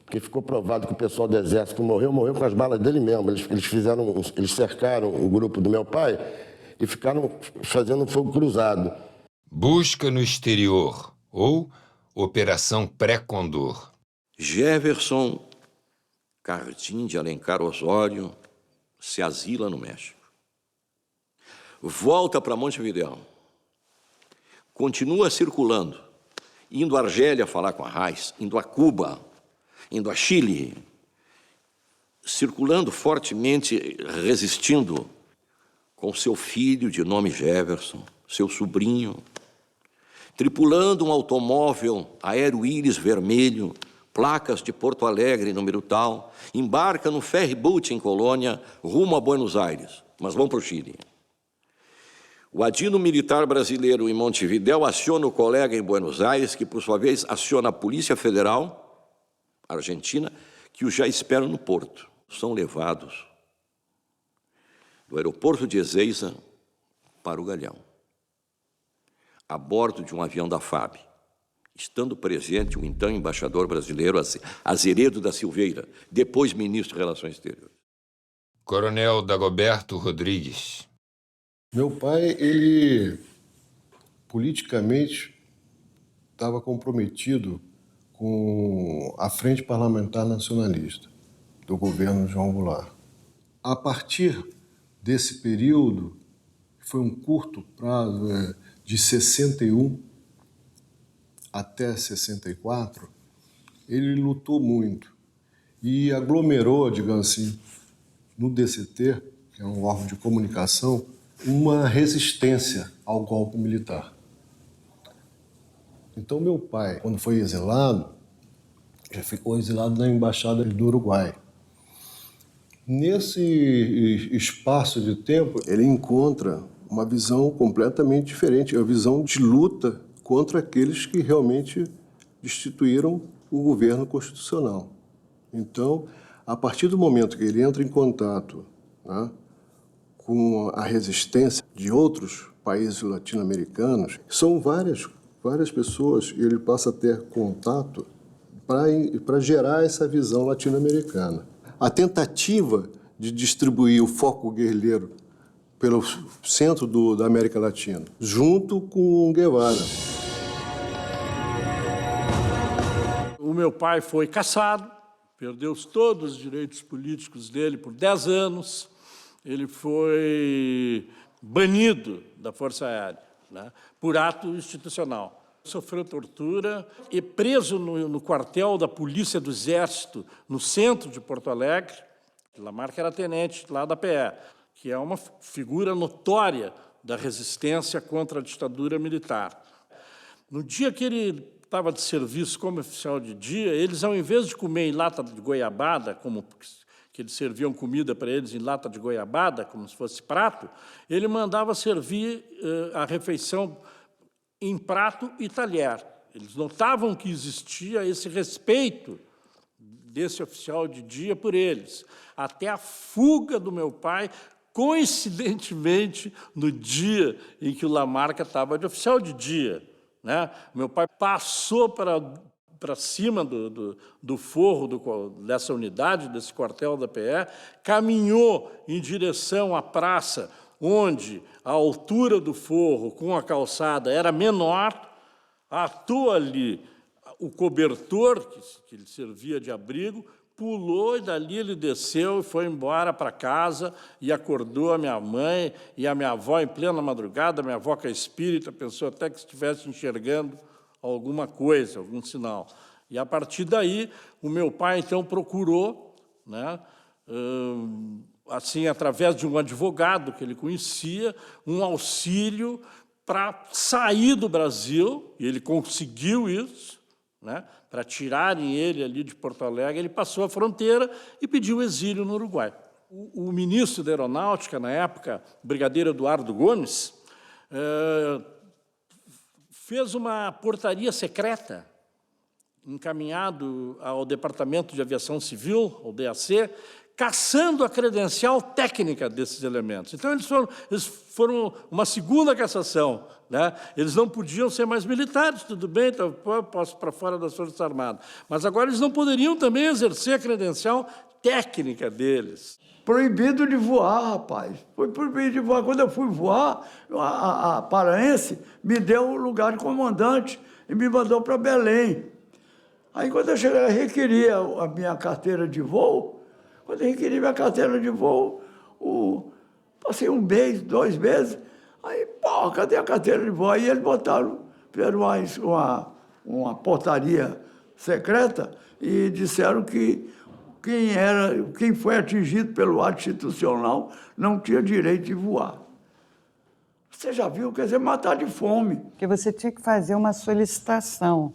Porque ficou provado que o pessoal do exército que morreu com as balas dele mesmo. Eles cercaram o grupo do meu pai e ficaram fazendo um fogo cruzado. Busca no exterior, ou Operação Pré-Condor. Jefferson Cardim de Alencar Osório se asila no México. Volta para Montevidéu. Continua circulando, indo a Argélia falar com a Reis, indo a Cuba, indo a Chile, circulando fortemente, resistindo com seu filho de nome Jefferson, seu sobrinho, tripulando um automóvel Aero Íris vermelho, placas de Porto Alegre, número tal, embarca no ferryboat em Colônia, rumo a Buenos Aires, mas vão para o Chile. O adino militar brasileiro em Montevidéu aciona o colega em Buenos Aires, que, por sua vez, aciona a Polícia Federal Argentina, que os já esperam no porto. São levados do aeroporto de Ezeiza para o Galeão, a bordo de um avião da FAB, estando presente o então embaixador brasileiro Azeredo da Silveira, depois ministro de Relações Exteriores. Coronel Dagoberto Rodrigues. Meu pai, ele politicamente estava comprometido com a Frente Parlamentar Nacionalista do governo João Goulart. A partir desse período, que foi um curto prazo, de 61 até 64, ele lutou muito e aglomerou, digamos assim, no DCT, que é um órgão de comunicação, uma resistência ao golpe militar. Então, meu pai, quando foi exilado, já ficou exilado na Embaixada do Uruguai. Nesse espaço de tempo, ele encontra uma visão completamente diferente, a visão de luta contra aqueles que realmente destituíram o governo constitucional. Então, a partir do momento que ele entra em contato, né, com a resistência de outros países latino-americanos, são várias pessoas, e ele passa a ter contato para gerar essa visão latino-americana. A tentativa de distribuir o foco guerrilheiro pelo centro da América Latina, junto com o Guevara. O meu pai foi cassado, perdeu todos os direitos políticos dele por 10 anos. Ele foi banido da Força Aérea, né, por ato institucional. Sofreu tortura e preso no quartel da Polícia do Exército, no centro de Porto Alegre. Lamarck era tenente lá da PE, que é uma figura notória da resistência contra a ditadura militar. No dia que ele estava de serviço como oficial de dia, eles, ao invés de comer em lata de goiabada, como que eles serviam comida para eles em lata de goiabada, como se fosse prato, ele mandava servir a refeição em prato e talher. Eles notavam que existia esse respeito desse oficial de dia por eles, até a fuga do meu pai, coincidentemente, no dia em que o Lamarca estava de oficial de dia, né? Meu pai passou para cima do forro dessa unidade, desse quartel da PE, caminhou em direção à praça, onde a altura do forro com a calçada era menor, atou ali o cobertor, que lhe servia de abrigo, pulou e dali ele desceu e foi embora para casa e acordou a minha mãe e a minha avó em plena madrugada. Minha avó, que é espírita, pensou até que estivesse enxergando alguma coisa, algum sinal. E, a partir daí, o meu pai, então, procurou, né, assim, através de um advogado que ele conhecia, um auxílio para sair do Brasil, e ele conseguiu isso, né, para tirarem ele ali de Porto Alegre. Ele passou a fronteira e pediu exílio no Uruguai. O ministro da Aeronáutica, na época, o brigadeiro Eduardo Gomes, fez uma portaria secreta, encaminhado ao Departamento de Aviação Civil, ao DAC, caçando a credencial técnica desses elementos. Então, eles foram uma segunda cassação, né? Eles não podiam ser mais militares, tudo bem, então, posso para fora das Forças Armadas. Mas agora eles não poderiam também exercer a credencial técnica deles. Proibido de voar, rapaz. Foi proibido de voar. Quando eu fui voar, a paraense me deu o lugar de comandante e me mandou para Belém. Aí, quando eu cheguei, eu requeria a minha carteira de voo. Quando eu requeri minha carteira de voo, passei 1 mês, 2 meses, aí, pô, cadê a carteira de voo? Aí eles fizeram uma portaria secreta e disseram que quem foi atingido pelo ato institucional não tinha direito de voar. Você já viu, quer dizer, matar de fome. Porque você tinha que fazer uma solicitação.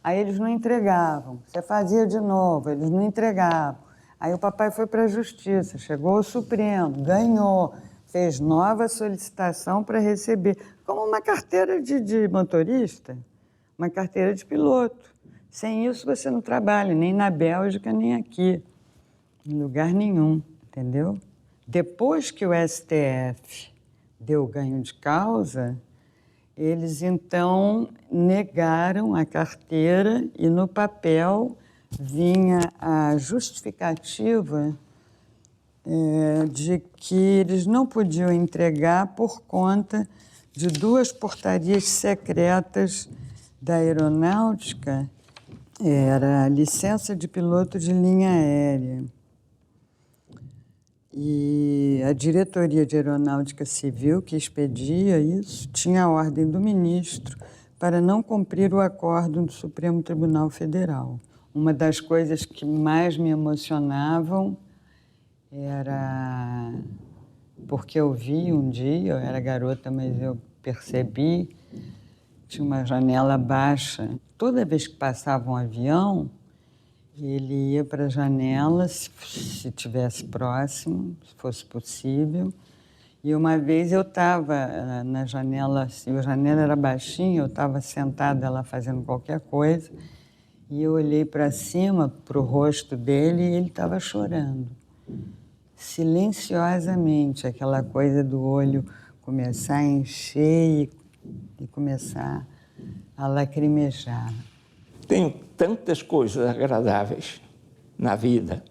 Aí eles não entregavam. Você fazia de novo, eles não entregavam. Aí o papai foi para a Justiça, chegou ao Supremo, ganhou, fez nova solicitação para receber, como uma carteira de motorista, uma carteira de piloto. Sem isso você não trabalha, nem na Bélgica, nem aqui, em lugar nenhum, entendeu? Depois que o STF deu ganho de causa, eles então negaram a carteira e no papel vinha a justificativa de que eles não podiam entregar por conta de 2 portarias secretas da Aeronáutica, era a licença de piloto de linha aérea. E a Diretoria de Aeronáutica Civil, que expedia isso, tinha a ordem do ministro para não cumprir o acórdão do Supremo Tribunal Federal. Uma das coisas que mais me emocionavam era porque eu vi um dia, eu era garota, mas eu percebi, tinha uma janela baixa. Toda vez que passava um avião, ele ia para a janela, se tivesse próximo, se fosse possível. E uma vez eu estava na janela, a janela era baixinha, eu estava sentada lá fazendo qualquer coisa, e eu olhei para cima, para o rosto dele, e ele estava chorando. Silenciosamente, aquela coisa do olho começar a encher e começar a lacrimejar. Tenho tantas coisas agradáveis na vida,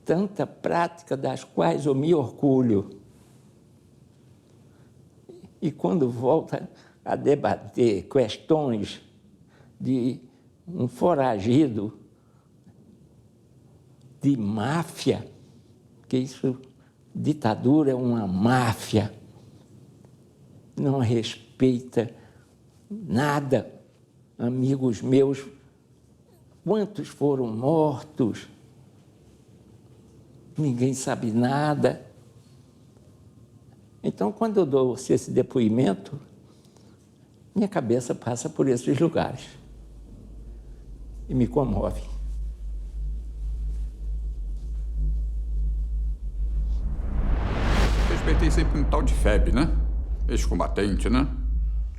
tanta prática das quais eu me orgulho. E quando volta a debater questões de um foragido de máfia, que isso, ditadura é uma máfia, não respeita nada. Amigos meus, quantos foram mortos? Ninguém sabe nada. Então, quando eu dou esse depoimento, minha cabeça passa por esses lugares e me comove. Respeitei sempre um tal de FEB, né? Ex-combatente, né?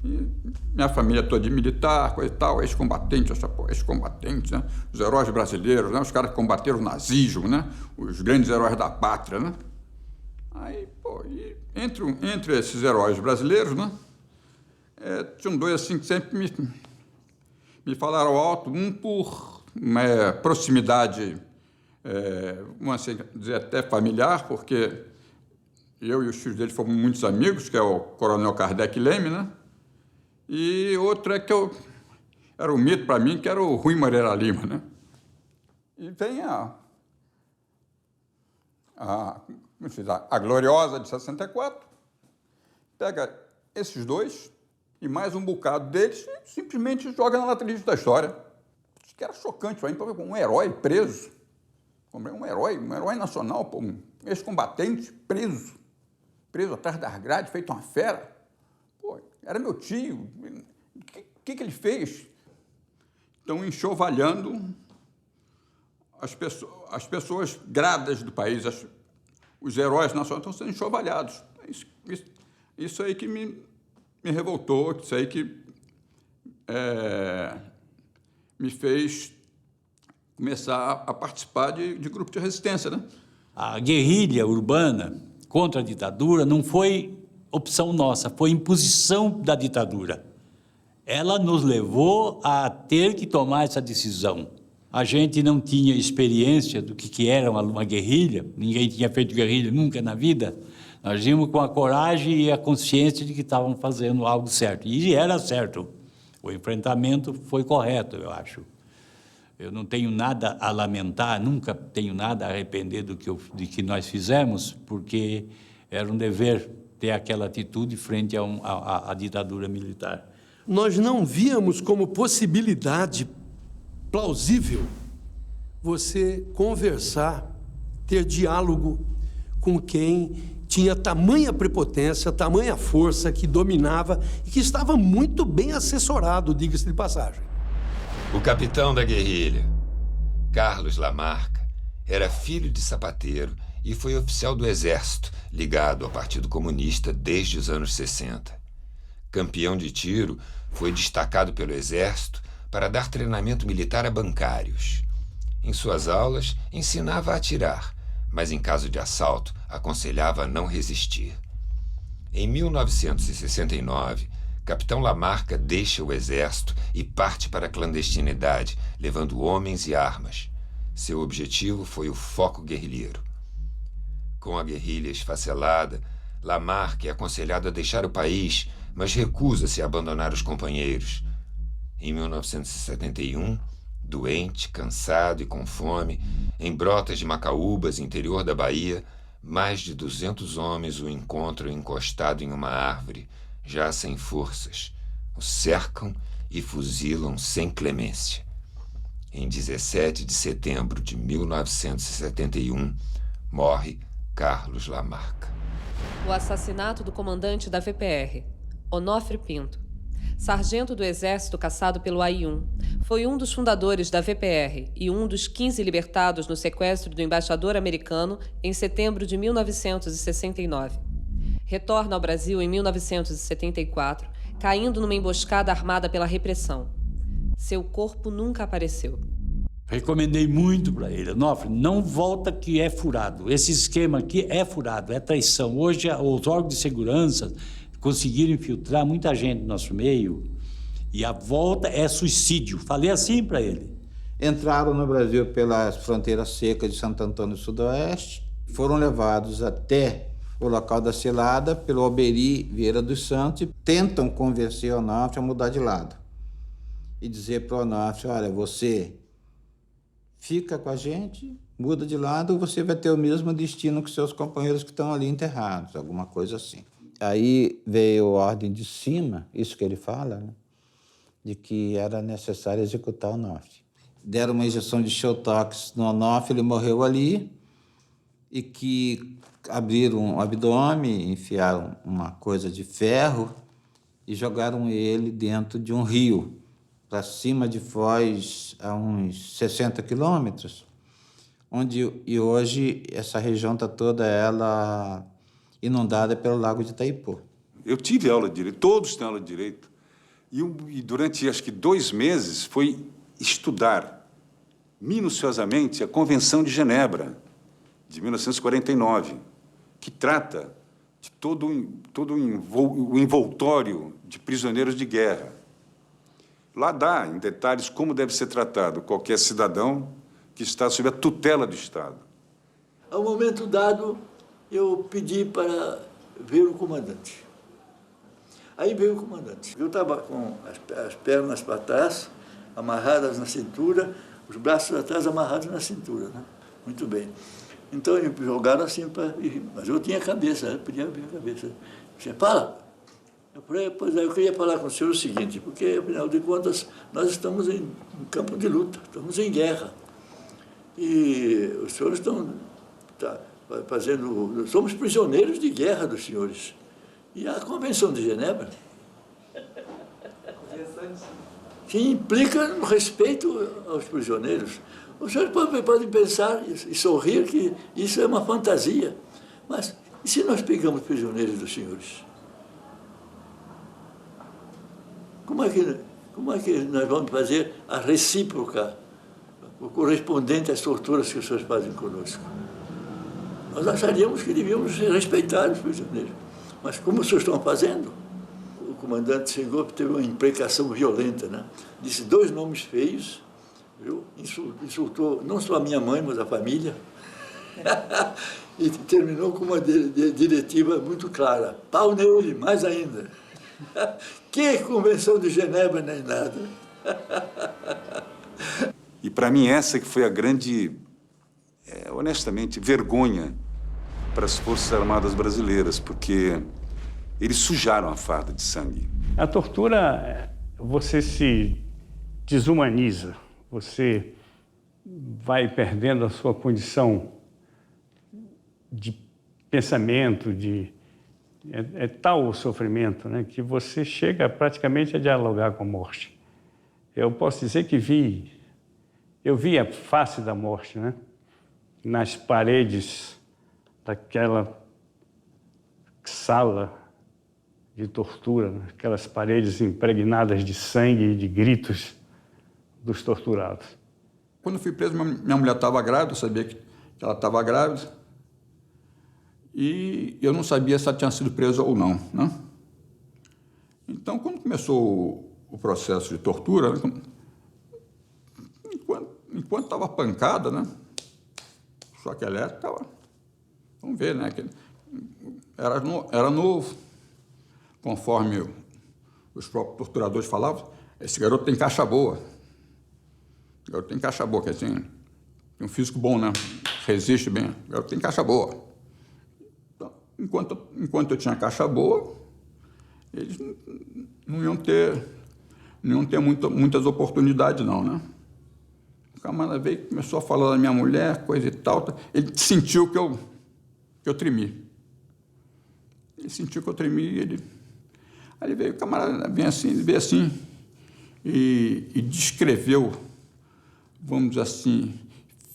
E minha família toda de militar, coisa e tal, ex-combatente, ex-combatentes, né? Os heróis brasileiros, né? Os caras que combateram o nazismo, né? Os grandes heróis da pátria, né? Aí, pô, e entre esses heróis brasileiros, né? Tinham dois assim que sempre me falaram alto, um por proximidade, vamos assim dizer, até familiar, porque eu e os filhos dele fomos muitos amigos, que é o Coronel Kardec Leme, né? E outro é que era um mito para mim, que era o Rui Moreira Lima, né? E vem a Gloriosa de 64, pega esses dois e mais um bocado deles e simplesmente joga na lateral da história. Isso que era chocante para mim, um herói preso, um herói nacional, pô, um ex-combatente preso atrás das grades, feito uma fera. Pô, era meu tio. O que ele fez? Estão enxovalhando as pessoas gradas do país, os heróis nacionais estão sendo enxovalhados. Isso aí que me revoltou, isso aí que me fez começar a participar de grupo de resistência, né? A guerrilha urbana contra a ditadura não foi opção nossa, foi imposição da ditadura. Ela nos levou a ter que tomar essa decisão. A gente não tinha experiência do que era uma guerrilha, ninguém tinha feito guerrilha nunca na vida. Nós íamos com a coragem e a consciência de que estavam fazendo algo certo. E era certo. O enfrentamento foi correto, eu acho. Eu não tenho nada a lamentar, nunca tenho nada a arrepender do que nós fizemos, porque era um dever ter aquela atitude frente à ditadura militar. Nós não víamos como possibilidade plausível você conversar, ter diálogo com quem tinha tamanha prepotência, tamanha força, que dominava e que estava muito bem assessorado, diga-se de passagem. O capitão da guerrilha, Carlos Lamarca, era filho de sapateiro e foi oficial do Exército, ligado ao Partido Comunista desde os anos 60. Campeão de tiro, foi destacado pelo Exército para dar treinamento militar a bancários. Em suas aulas, ensinava a atirar, mas em caso de assalto, aconselhava a não resistir. Em 1969, Capitão Lamarca deixa o Exército e parte para a clandestinidade, levando homens e armas. Seu objetivo foi o foco guerrilheiro. Com a guerrilha esfacelada, Lamarca é aconselhado a deixar o país, mas recusa-se a abandonar os companheiros. Em 1971, doente, cansado e com fome, em Brotas de Macaúbas, interior da Bahia, mais de 200 homens o encontram encostado em uma árvore, já sem forças. O cercam e fuzilam sem clemência. Em 17 de setembro de 1971, morre Carlos Lamarca. O assassinato do comandante da VPR, Onofre Pinto, sargento do Exército caçado pelo AI-1, foi um dos fundadores da VPR e um dos 15 libertados no sequestro do embaixador americano em setembro de 1969. Retorna ao Brasil em 1974, caindo numa emboscada armada pela repressão. Seu corpo nunca apareceu. Recomendei muito para ele. Onofre, não volta que é furado. Esse esquema aqui é furado, é traição. Hoje, os órgãos de segurança conseguiram infiltrar muita gente no nosso meio e a volta é suicídio. Falei assim para ele. Entraram no Brasil pelas fronteiras secas de Santo Antônio do Sudoeste, foram levados até o local da cilada pelo Alberi Vieira dos Santos e tentam convencer o Onofre a mudar de lado. E dizer para o Onofre, olha, você fica com a gente, muda de lado, você vai ter o mesmo destino que seus companheiros que estão ali enterrados, alguma coisa assim. Aí veio a ordem de cima, isso que ele fala, né, de que era necessário executar o Onofre. Deram uma injeção de Showtox no Onofre, ele morreu ali, e que abriram o abdômen, enfiaram uma coisa de ferro e jogaram ele dentro de um rio, para cima de Foz, a uns 60 quilômetros, e hoje essa região está toda ela inundada pelo Lago de Itaipu. Eu tive aula de direito, todos têm aula de direito. E durante, acho que 2 meses, foi estudar minuciosamente a Convenção de Genebra, de 1949, que trata de todo o envoltório de prisioneiros de guerra. Lá dá, em detalhes, como deve ser tratado qualquer cidadão que está sob a tutela do Estado. Ao momento dado, eu pedi para ver o comandante. Aí veio o comandante. Eu estava com as pernas para trás, amarradas na cintura, os braços atrás amarrados na cintura, né? Muito bem. Então, eles jogaram assim, mas eu tinha cabeça, eu podia ver a cabeça. Disse, fala. Eu falei, pois é, eu queria falar com o senhor o seguinte, porque, afinal de contas, nós estamos em campo de luta, estamos em guerra. E os senhores estão fazendo... Somos prisioneiros de guerra dos senhores. E a Convenção de Genebra, que implica no respeito aos prisioneiros. Os senhores podem pensar e sorrir que isso é uma fantasia. Mas e se nós pegamos prisioneiros dos senhores? Como é que nós vamos fazer a recíproca, o correspondente às torturas que os senhores fazem conosco? Nós acharíamos que devíamos respeitar os prisioneiros. Mas como os senhores estão fazendo? O comandante chegou e teve uma imprecação violenta, né? Disse 2 nomes feios, viu? Insultou não só a minha mãe, mas a família. E terminou com uma diretiva muito clara. Pau nele, mais ainda. Que Convenção de Genebra nem nada. E para mim essa que foi a grande, honestamente, vergonha para as Forças Armadas brasileiras, porque eles sujaram a farda de sangue. A tortura, você se desumaniza, você vai perdendo a sua condição de pensamento, é tal o sofrimento, né, que você chega praticamente a dialogar com a morte. Eu posso dizer que eu vi a face da morte, né, nas paredes daquela sala de tortura, né, aquelas paredes impregnadas de sangue e de gritos dos torturados. Quando eu fui preso, minha mulher estava grávida, eu sabia que ela estava grávida, e eu não sabia se ela tinha sido presa ou não, né? Então, quando começou o processo de tortura, né, enquanto estava pancada, né, o choque elétrico estava... Vamos ver, né? Era novo, conforme os próprios torturadores falavam, esse garoto tem caixa boa. O garoto tem caixa boa, quer dizer, tem um físico bom, né? Resiste bem. O garoto tem caixa boa. Então, enquanto eu tinha caixa boa, eles não iam ter muitas oportunidades, não, né? O camarada veio e começou a falar da minha mulher, coisa e tal. Ele sentiu que eu tremi. Ele sentiu que eu tremi e ele... Aí ele veio, o camarada veio assim e descreveu, vamos dizer assim,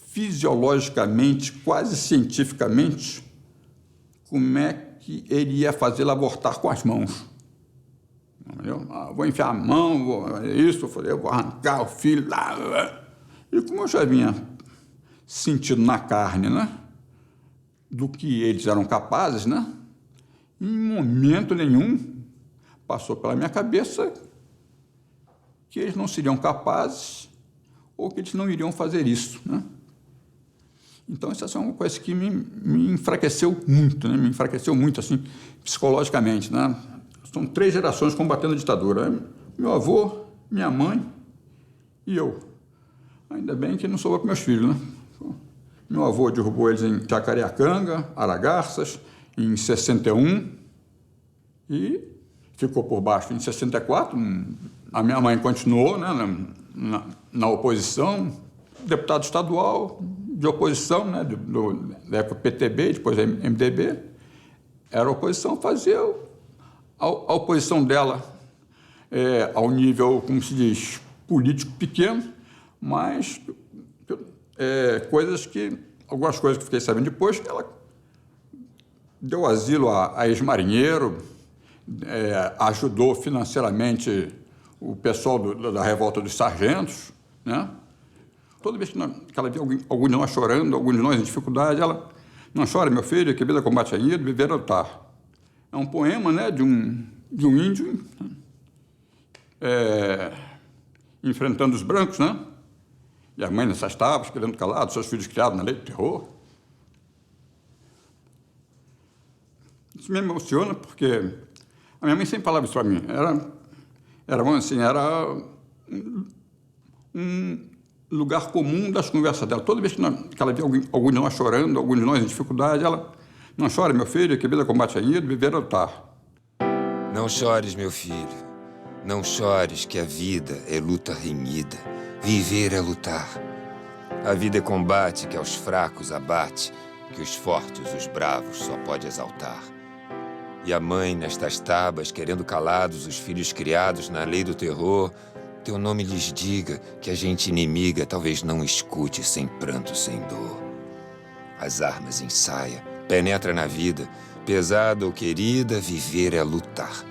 fisiologicamente, quase cientificamente, como é que ele ia fazê-la abortar com as mãos. Vou enfiar a mão, eu vou arrancar o filho lá. E como eu já vinha sentindo na carne, né, do que eles eram capazes, né, em momento nenhum passou pela minha cabeça que eles não seriam capazes ou que eles não iriam fazer isso, né? Então, essa é uma coisa que me enfraqueceu muito, né? Me enfraqueceu muito, assim, psicologicamente, né? São 3 gerações combatendo a ditadura. Meu avô, minha mãe e eu. Ainda bem que não sou eu com meus filhos, né? Meu avô derrubou eles em Jacareacanga, Aragarças, em 61, e ficou por baixo em 64. A minha mãe continuou, né, na oposição, deputado estadual de oposição, né, da época PTB, depois MDB. Era oposição, fazia a oposição dela ao nível, como se diz, político pequeno, mas algumas coisas que fiquei sabendo depois, que ela deu asilo a ex-marinheiro, ajudou financeiramente o pessoal da revolta dos sargentos, né? Toda vez que ela via algum de nós chorando, algum de nós em dificuldade, ela: "Não chore, meu filho, que a vida combate a ida, viver a lutar." É um poema, né, de um índio enfrentando os brancos, né? E a mãe nessas tábuas, querendo calado, seus filhos criados na lei do terror. Isso me emociona porque a minha mãe sempre falava isso para mim. Era um lugar comum das conversas dela. Toda vez que ela via algum de nós chorando, algum de nós em dificuldade, ela: "Não chore, meu filho, que a vida combate a ida, viver a lutar." Não chores, meu filho. Não chores, que a vida é luta renhida. Viver é lutar. A vida é combate que aos fracos abate, que os fortes, os bravos, só pode exaltar. E a mãe, nestas tabas, querendo calados os filhos criados na lei do terror, teu nome lhes diga que a gente inimiga talvez não escute sem pranto, sem dor. As armas ensaia, penetra na vida, pesada ou querida, viver é lutar.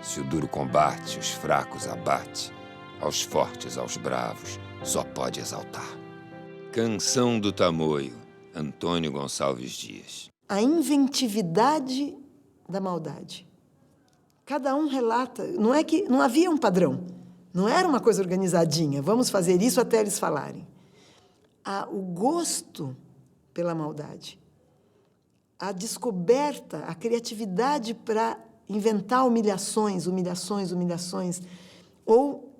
Se o duro combate, os fracos abate, aos fortes, aos bravos, só pode exaltar. Canção do Tamoio, Antônio Gonçalves Dias. A inventividade da maldade. Cada um relata, não é que não havia um padrão, não era uma coisa organizadinha, vamos fazer isso até eles falarem. O gosto pela maldade, a descoberta, a criatividade para inventar humilhações, ou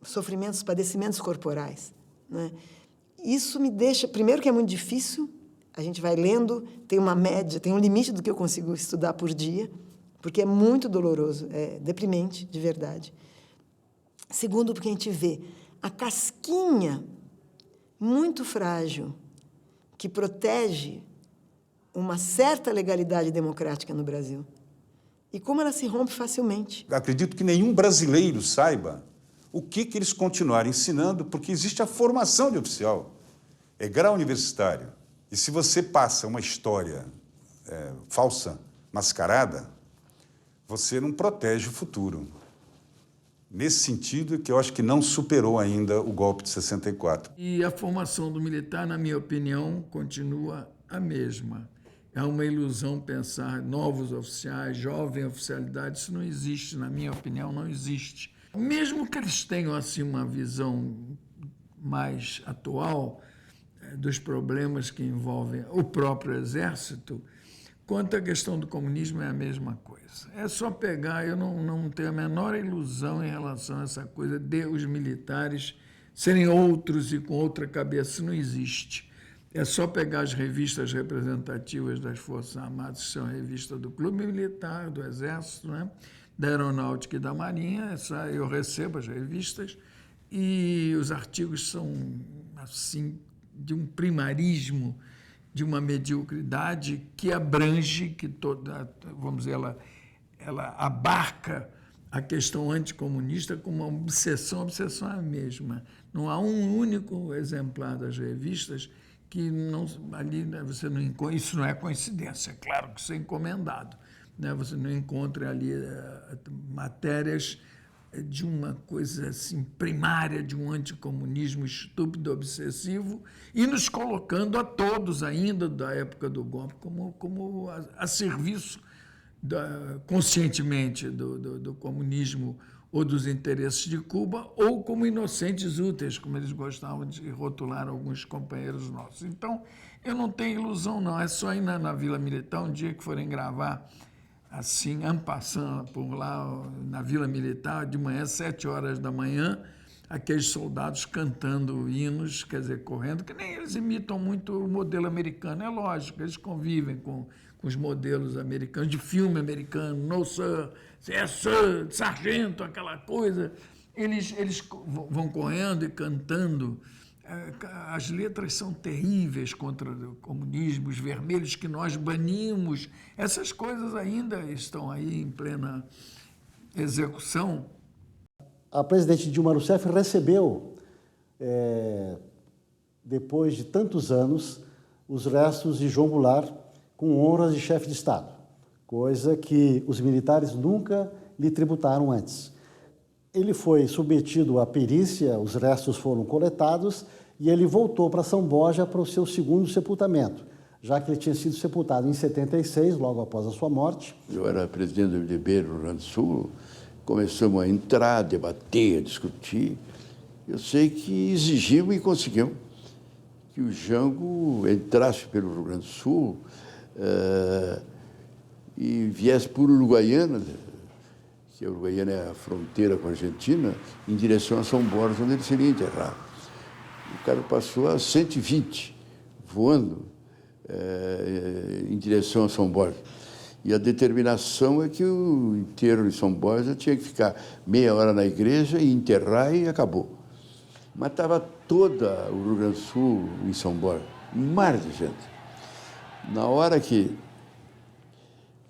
sofrimentos, padecimentos corporais, né? Isso me deixa, primeiro que é muito difícil, a gente vai lendo, tem uma média, tem um limite do que eu consigo estudar por dia, porque é muito doloroso, é deprimente, de verdade. Segundo, porque a gente vê a casquinha muito frágil que protege uma certa legalidade democrática no Brasil. E como ela se rompe facilmente. Acredito que nenhum brasileiro saiba o que eles continuaram ensinando, porque existe a formação de oficial. É grau universitário. E se você passa uma história falsa, mascarada, você não protege o futuro. Nesse sentido, que eu acho que não superou ainda o golpe de 64. E a formação do militar, na minha opinião, continua a mesma. É uma ilusão pensar novos oficiais, jovem oficialidade. Isso não existe, na minha opinião, não existe. Mesmo que eles tenham assim uma visão mais atual dos problemas que envolvem o próprio Exército, quanto à questão do comunismo é a mesma coisa. É só pegar, eu não tenho a menor ilusão em relação a essa coisa de os militares serem outros e com outra cabeça. Isso não existe. É só pegar as revistas representativas das Forças Armadas, que são revistas do Clube Militar, do Exército, né? Da Aeronáutica e da Marinha. Eu recebo as revistas e os artigos são, assim, de um primarismo, de uma mediocridade que abrange, que toda, vamos dizer, ela abarca a questão anticomunista como uma obsessão. A obsessão é a mesma. Não há um único exemplar das revistas que não, ali, né, você não encontra. Isso não é coincidência, é claro que isso é encomendado, né? Você não encontra ali matérias de uma coisa assim primária, de um anticomunismo estúpido, obsessivo, e nos colocando a todos ainda da época do golpe como a serviço conscientemente do comunismo ou dos interesses de Cuba, ou como inocentes úteis, como eles gostavam de rotular alguns companheiros nossos. Então, eu não tenho ilusão, não. É só ir na Vila Militar, um dia que forem gravar, assim, en passant, por lá, na Vila Militar, de manhã, 7 horas da manhã, aqueles soldados cantando hinos, quer dizer, correndo, que nem eles imitam muito o modelo americano. É lógico, eles convivem com os modelos americanos, de filme americano, no sir, yes sir, sargento, aquela coisa. Eles vão correndo e cantando. As letras são terríveis contra o comunismo, os vermelhos que nós banimos. Essas coisas ainda estão aí em plena execução. A presidente Dilma Rousseff recebeu, depois de tantos anos, os restos de João Goulart com honras de chefe de Estado, coisa que os militares nunca lhe tributaram antes. Ele foi submetido à perícia, os restos foram coletados e ele voltou para São Borja para o seu segundo sepultamento, já que ele tinha sido sepultado em 76, logo após a sua morte. Eu era presidente do MDB do Rio Grande do Sul, começamos a entrar, a debater, a discutir. Eu sei que exigimos e conseguimos que o Jango entrasse pelo Rio Grande do Sul e viesse por Uruguaiana, que a Uruguaiana é a fronteira com a Argentina, em direção a São Borja, onde ele seria enterrado. O cara passou a 120, voando em direção a São Borja. E a determinação é que o enterro em São Borja tinha que ficar meia hora na igreja e enterrar e acabou. Mas estava toda o Rio Grande do Sul em São Borja, um mar de gente. Na hora que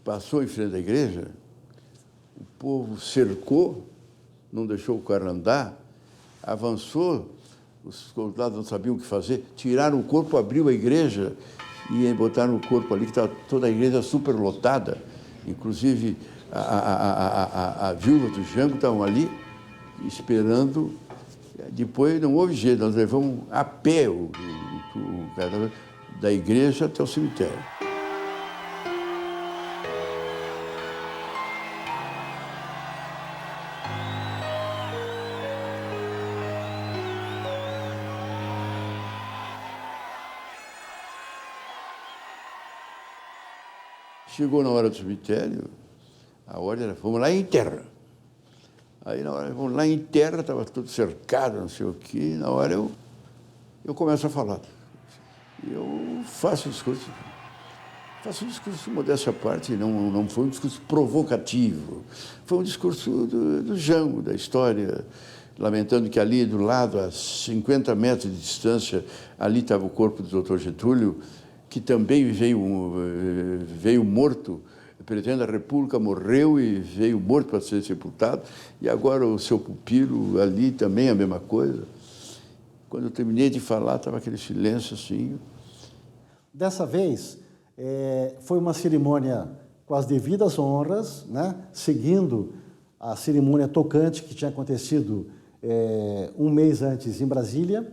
passou em frente à igreja, o povo cercou, não deixou o carro andar, avançou, os soldados não sabiam o que fazer, tiraram o corpo, abriu a igreja e botaram o corpo ali, que estava toda a igreja superlotada. Inclusive, a viúva do Jango estavam ali esperando. Depois não houve jeito, nós levamos a pé o cadáver da igreja até o cemitério. Chegou na hora do cemitério, a ordem era, vamos lá em terra. Aí na hora, vamos lá em terra, estava tudo cercado, não sei o quê, na hora eu começo a falar. Eu faço um discurso modéstia à parte, não foi um discurso provocativo, foi um discurso do Jango, da história, lamentando que ali do lado, a 50 metros de distância, ali estava o corpo do Dr. Getúlio, que também veio morto, o presidente da República morreu e veio morto para ser sepultado, e agora o seu pupilo ali também a mesma coisa. Quando eu terminei de falar, estava aquele silêncio assim. Dessa vez, foi uma cerimônia com as devidas honras, né? Seguindo a cerimônia tocante que tinha acontecido um mês antes em Brasília.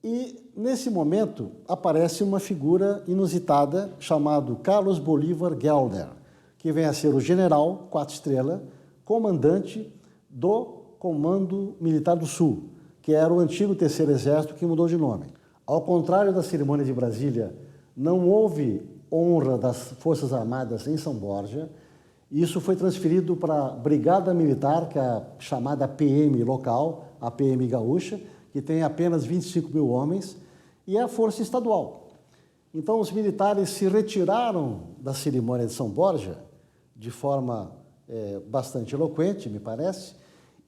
E, nesse momento, aparece uma figura inusitada chamado Carlos Bolívar Gellner, que vem a ser o general, 4 estrelas, comandante do Comando Militar do Sul, que era o antigo Terceiro Exército que mudou de nome. Ao contrário da cerimônia de Brasília, não houve honra das Forças Armadas em São Borja. Isso foi transferido para a Brigada Militar, que é a chamada PM local, a PM gaúcha, que tem apenas 25 mil homens, e é a Força Estadual. Então, os militares se retiraram da cerimônia de São Borja, de forma bastante eloquente, me parece,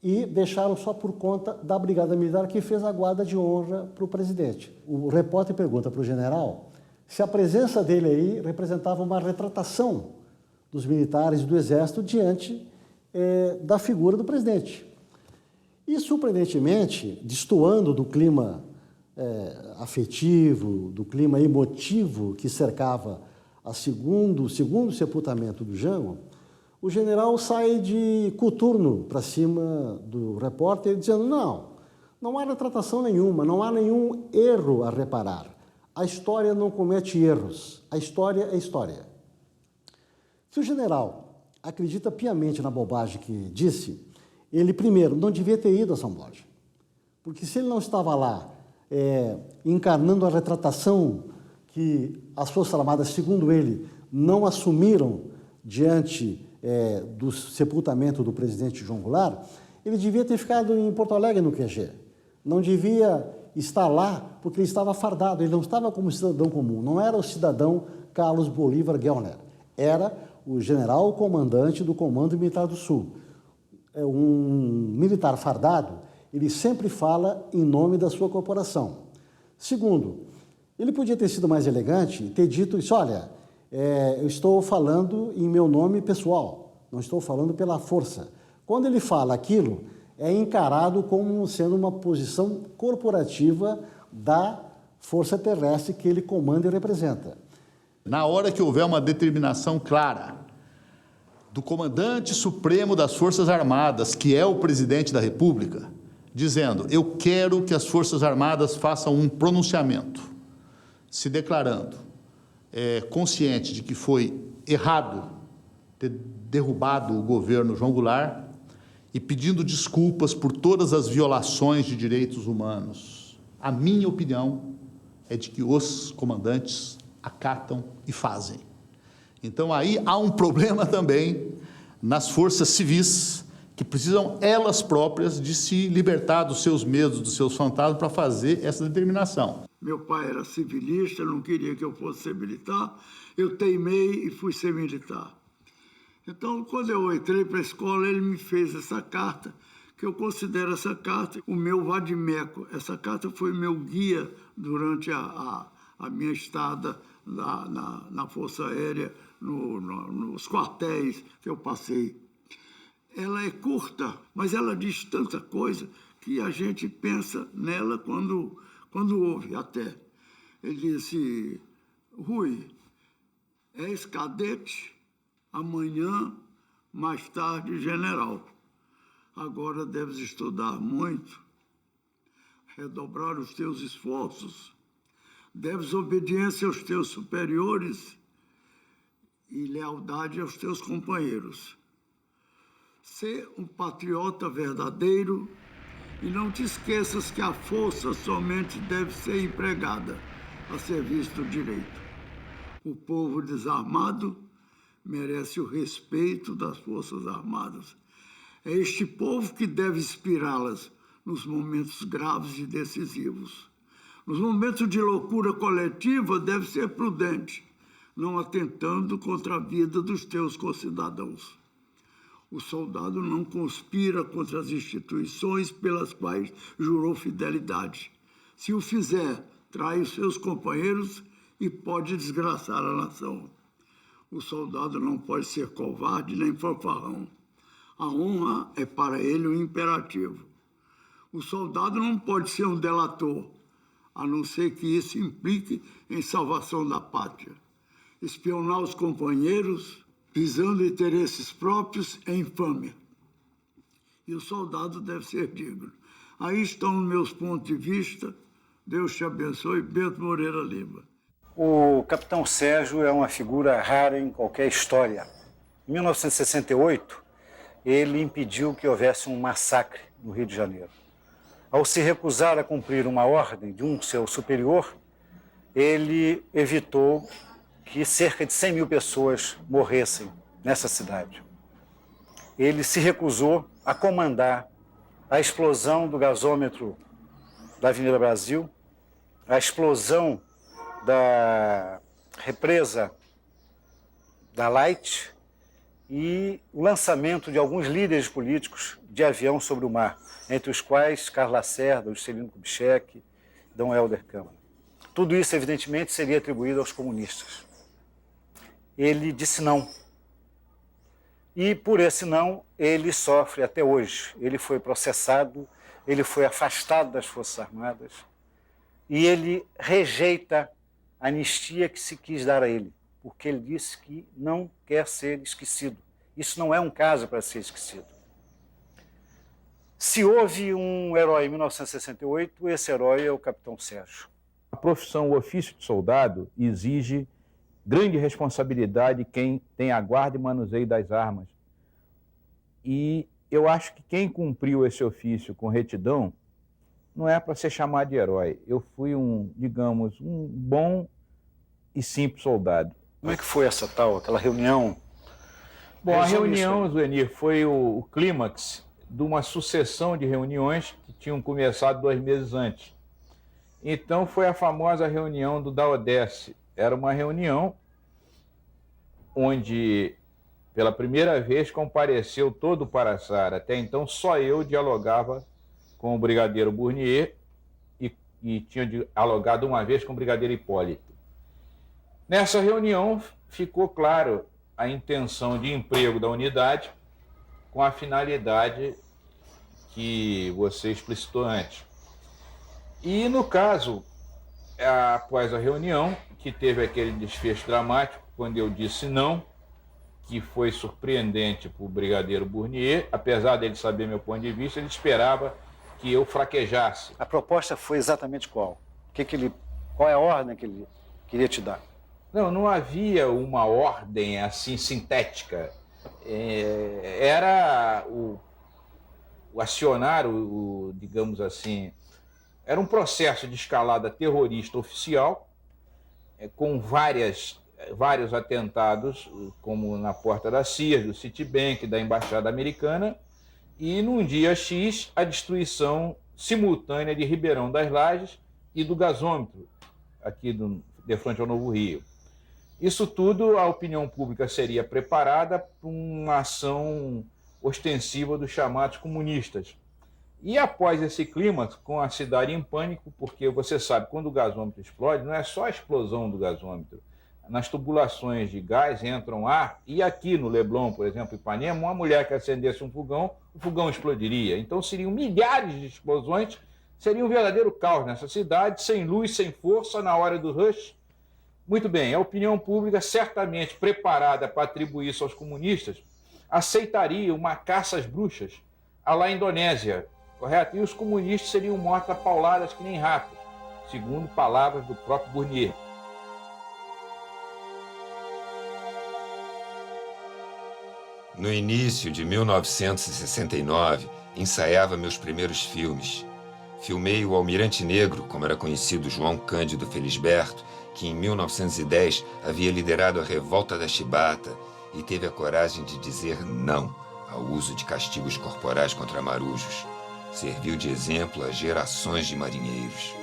e deixaram só por conta da Brigada Militar, que fez a guarda de honra para o presidente. O repórter pergunta para o general se a presença dele aí representava uma retratação dos militares e do Exército diante da figura do presidente. E, surpreendentemente, destoando do clima afetivo, do clima emotivo que cercava o segundo sepultamento do Jango, o general sai de coturno para cima do repórter, dizendo, não há retratação nenhuma, não há nenhum erro a reparar. A história não comete erros, a história é história. Se o general acredita piamente na bobagem que disse, ele, primeiro, não devia ter ido a São Borja, porque se ele não estava lá encarnando a retratação que as Forças Armadas, segundo ele, não assumiram diante do sepultamento do presidente João Goulart, ele devia ter ficado em Porto Alegre, no QG. Não devia estar lá porque ele estava fardado, ele não estava como cidadão comum, não era o cidadão Carlos Bolívar Gellner, era o general comandante do Comando Militar do Sul. Um militar fardado, ele sempre fala em nome da sua corporação. Segundo, ele podia ter sido mais elegante e ter dito isso, olha, eu estou falando em meu nome pessoal, não estou falando pela força. Quando ele fala aquilo, é encarado como sendo uma posição corporativa da força terrestre que ele comanda e representa. Na hora que houver uma determinação clara do comandante supremo das Forças Armadas, que é o presidente da República, dizendo: eu quero que as Forças Armadas façam um pronunciamento, se declarando consciente de que foi errado ter derrubado o governo João Goulart e pedindo desculpas por todas as violações de direitos humanos. A minha opinião é de que os comandantes acatam e fazem. Então, aí há um problema também nas forças civis, que precisam elas próprias de se libertar dos seus medos, dos seus fantasmas, para fazer essa determinação. Meu pai era civilista, não queria que eu fosse ser militar, eu teimei e fui ser militar. Então, quando eu entrei para a escola, ele me fez essa carta, que eu considero essa carta o meu vadimeco. Essa carta foi meu guia durante a minha estada na Força Aérea, nos quartéis que eu passei. Ela é curta, mas ela diz tanta coisa que a gente pensa nela quando ouve até. Ele disse: Rui, és cadete, amanhã, mais tarde, general. Agora deves estudar muito, redobrar os teus esforços, deves obediência aos teus superiores e lealdade aos teus companheiros. Ser um patriota verdadeiro e não te esqueças que a força somente deve ser empregada a serviço do direito. O povo desarmado merece o respeito das Forças Armadas. É este povo que deve inspirá-las nos momentos graves e decisivos. Nos momentos de loucura coletiva, deve ser prudente, não atentando contra a vida dos teus concidadãos. O soldado não conspira contra as instituições pelas quais jurou fidelidade. Se o fizer, trai os seus companheiros e pode desgraçar a nação. O soldado não pode ser covarde nem fanfarrão. A honra é para ele um imperativo. O soldado não pode ser um delator, a não ser que isso implique em salvação da pátria. Espionar os companheiros, visando interesses próprios, é infâmia. E o soldado deve ser digno. Aí estão os meus pontos de vista. Deus te abençoe. Bento Moreira Lima. O capitão Sérgio é uma figura rara em qualquer história. Em 1968, ele impediu que houvesse um massacre no Rio de Janeiro. Ao se recusar a cumprir uma ordem de um seu superior, ele evitou que cerca de 100 mil pessoas morressem nessa cidade. Ele se recusou a comandar a explosão do gasômetro da Avenida Brasil, a explosão da represa da Light e o lançamento de alguns líderes políticos de avião sobre o mar, entre os quais Carlos Lacerda, Juscelino Kubitschek, Dom Helder Câmara. Tudo isso, evidentemente, seria atribuído aos comunistas. Ele disse não. E, por esse não, ele sofre até hoje. Ele foi processado, ele foi afastado das Forças Armadas e ele rejeita a anistia que se quis dar a ele, porque ele disse que não quer ser esquecido. Isso não é um caso para ser esquecido. Se houve um herói em 1968, esse herói é o capitão Sérgio. A profissão, o ofício de soldado, exige grande responsabilidade de quem tem a guarda e manuseio das armas. E eu acho que quem cumpriu esse ofício com retidão não é para ser chamado de herói. Eu fui digamos, um bom e simples soldado. Como é que foi aquela reunião? Bom, a reunião, Zuenir, foi o clímax de uma sucessão de reuniões que tinham começado 2 meses antes. Então foi a famosa reunião do Daodesse. Era uma reunião onde, pela primeira vez, compareceu todo o Paraçara. Até então, só eu dialogava com o brigadeiro Bournier e tinha dialogado uma vez com o brigadeiro Hipólito. Nessa reunião, ficou claro a intenção de emprego da unidade com a finalidade que você explicitou antes. E, no caso, após a reunião, que teve aquele desfecho dramático, quando eu disse não, que foi surpreendente para o brigadeiro Burnier. Apesar dele saber meu ponto de vista, ele esperava que eu fraquejasse. A proposta foi exatamente qual? Qual é a ordem que ele queria te dar? Não havia uma ordem assim sintética. Era o acionar, digamos assim, era um processo de escalada terrorista oficial, com vários atentados, como na porta da Sears, do Citibank, da Embaixada Americana, e num dia X, a destruição simultânea de Ribeirão das Lajes e do gasômetro, aqui de frente ao Novo Rio. Isso tudo, a opinião pública seria preparada para uma ação ostensiva dos chamados comunistas. E após esse clima, com a cidade em pânico, porque você sabe, quando o gasômetro explode, não é só a explosão do gasômetro. Nas tubulações de gás entram ar, e aqui no Leblon, por exemplo, em Ipanema, uma mulher que acendesse um fogão, o fogão explodiria. Então seriam milhares de explosões, seria um verdadeiro caos nessa cidade, sem luz, sem força, na hora do rush. Muito bem, a opinião pública, certamente preparada para atribuir isso aos comunistas, aceitaria uma caça às bruxas à la Indonésia, correto? E os comunistas seriam mortos a pauladas que nem ratos, segundo palavras do próprio Burnier. No início de 1969, ensaiava meus primeiros filmes. Filmei o Almirante Negro, como era conhecido João Cândido Felisberto, que em 1910 havia liderado a revolta da Chibata e teve a coragem de dizer não ao uso de castigos corporais contra marujos. Serviu de exemplo a gerações de marinheiros.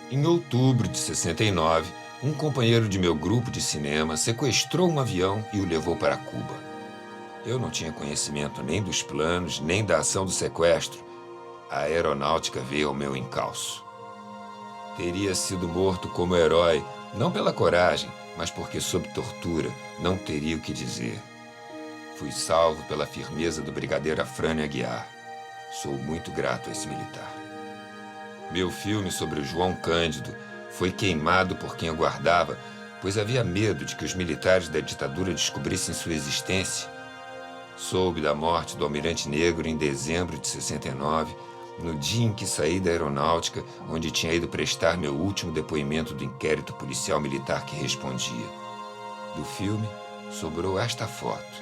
Em outubro de 69, um companheiro de meu grupo de cinema sequestrou um avião e o levou para Cuba. Eu não tinha conhecimento nem dos planos, nem da ação do sequestro. A aeronáutica veio ao meu encalço. Teria sido morto como herói, não pela coragem, mas porque, sob tortura, não teria o que dizer. Fui salvo pela firmeza do brigadeiro Afrânio Aguiar. Sou muito grato a esse militar. Meu filme sobre o João Cândido foi queimado por quem o guardava, pois havia medo de que os militares da ditadura descobrissem sua existência. Soube da morte do Almirante Negro em dezembro de 69, no dia em que saí da aeronáutica, onde tinha ido prestar meu último depoimento do inquérito policial militar que respondia. Do filme, sobrou esta foto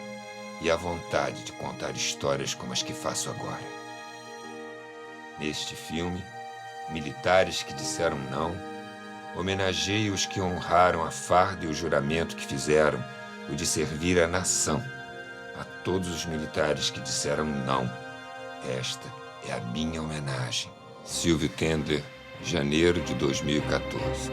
e a vontade de contar histórias como as que faço agora. Neste filme, militares que disseram não, homenageio os que honraram a farda e o juramento que fizeram, o de servir a nação. A todos os militares que disseram não, esta é a minha homenagem. Silvio Tendler, janeiro de 2014.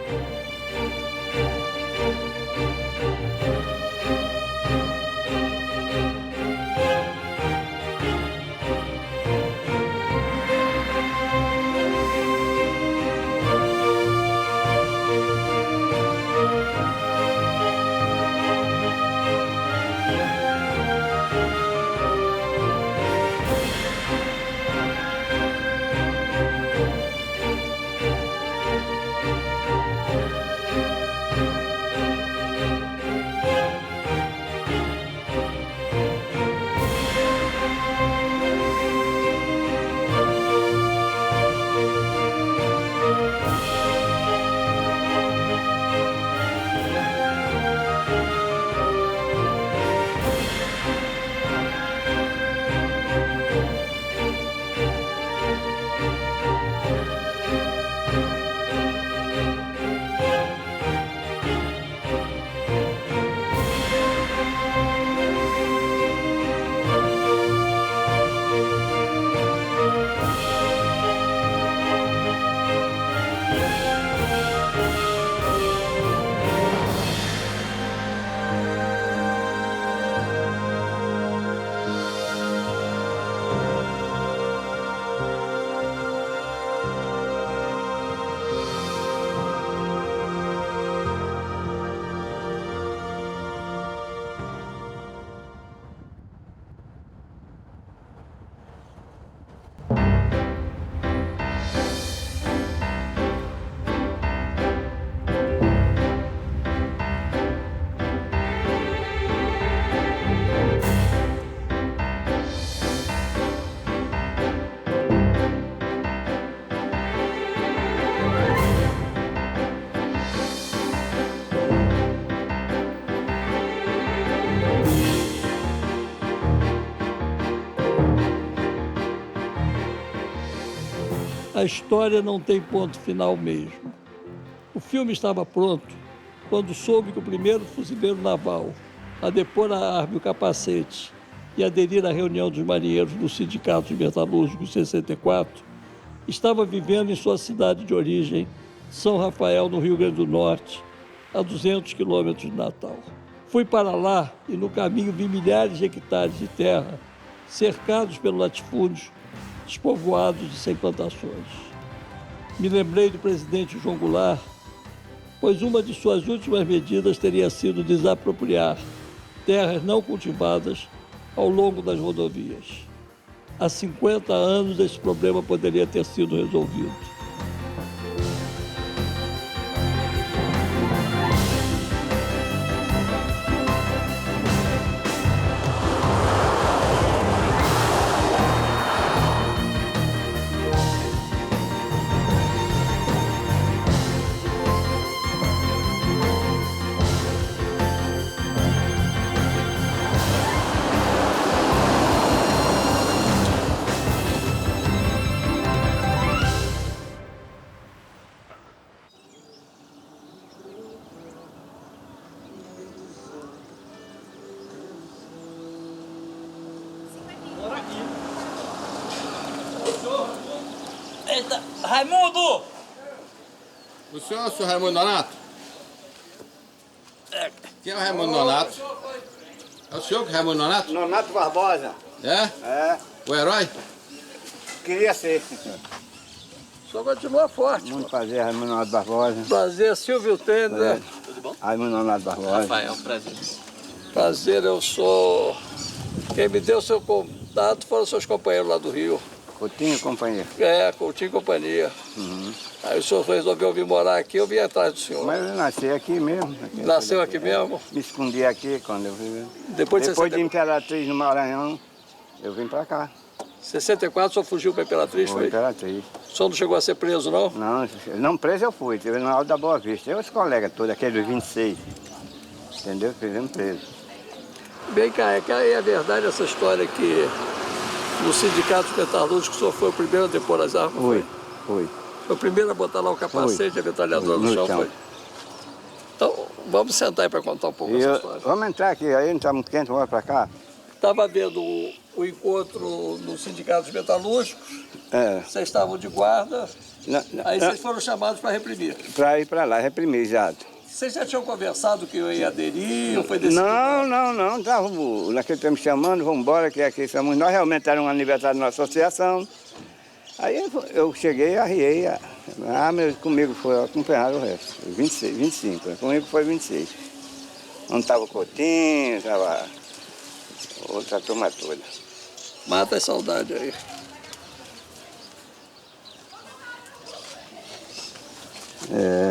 a história não tem ponto final mesmo. O filme estava pronto quando soube que o primeiro fuzileiro naval a depor a arma e o capacete e aderir à reunião dos marinheiros do Sindicato Metalúrgico 64 estava vivendo em sua cidade de origem, São Rafael, no Rio Grande do Norte, a 200 quilômetros de Natal. Fui para lá e no caminho vi milhares de hectares de terra cercados pelo latifúndio, despovoados e sem plantações. Me lembrei do presidente João Goulart, pois uma de suas últimas medidas teria sido desapropriar terras não cultivadas ao longo das rodovias. Há 50 anos esse problema poderia ter sido resolvido. Eita, Raimundo! O senhor Raimundo Nonato? Quem é o Raimundo Nonato? É o senhor que é Raimundo Nonato? Nonato Barbosa. É? É. O herói? Queria ser. O senhor continua forte. Muito prazer, Raimundo Nonato Barbosa. Prazer, Silvio Tender. Tudo bom? Raimundo Nonato Barbosa. Rafael, prazer. Prazer, eu sou... Quem me deu seu contato foram seus companheiros lá do Rio. Coutinho e companhia. É, Coutinho e companhia. Uhum. Aí o senhor resolveu vir morar aqui, eu vim atrás do senhor. Mas eu nasci aqui mesmo. Nasceu aqui mesmo? Me escondi aqui quando eu vim. Depois de Imperatriz no Maranhão, eu vim pra cá. 64 o senhor fugiu pra Imperatriz, foi? Imperatriz. O senhor não chegou a ser preso, não? Não preso eu fui, tive na Alta da Boa Vista. Eu e os colegas todos, aqueles dos 26. Entendeu? Fizemos preso. Bem cá, é verdade essa história que no Sindicato Metalúrgico o senhor foi o primeiro a depor as armas? Foi. Foi o primeiro a botar lá o capacete e a metralhadora no chão, foi? Então, vamos sentar aí para contar um pouco essa história. Vamos entrar aqui, aí não está muito quente, vamos para cá. Estava vendo o encontro no Sindicato Metalúrgicos, vocês estavam de guarda, aí vocês foram chamados para reprimir. Para ir para lá, reprimir, exato. Vocês já tinham conversado que eu ia aderir ou foi decidido? Não, estava naquele tempo chamando, vamos embora, que aqui estamos. Nós realmente era um aniversário da nossa associação. Aí eu cheguei e arriei. Mas comigo foi acompanhado o resto, 26, 25, comigo foi 26. Onde estava o Coutinho, estava outra turma toda. Mata a saudade aí.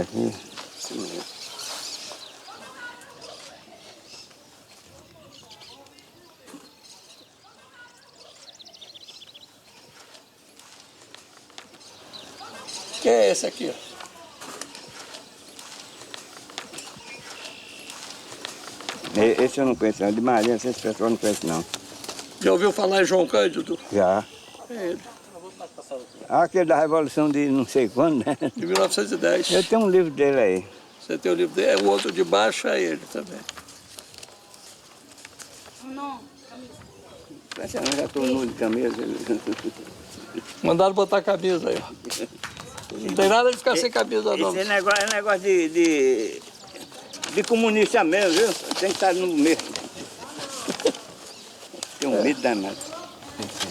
Aqui, assim mesmo. Quem é esse aqui? Esse eu não conheço, não. De Maria, esse pessoal não conhece, não. Já ouviu falar em João Cândido? Já. É ele. Aquele da Revolução de não sei quando, né? De 1910. Eu tenho um livro dele aí. Você tem o livro dele? O outro de baixo é ele também. Não. Eu já estou nu de camisa. Mandaram botar a camisa aí, ó. Não tem nada de ficar sem camisa, não. Esse é negócio de comunista mesmo, viu? Tem que estar no meio. Tem um medo danado.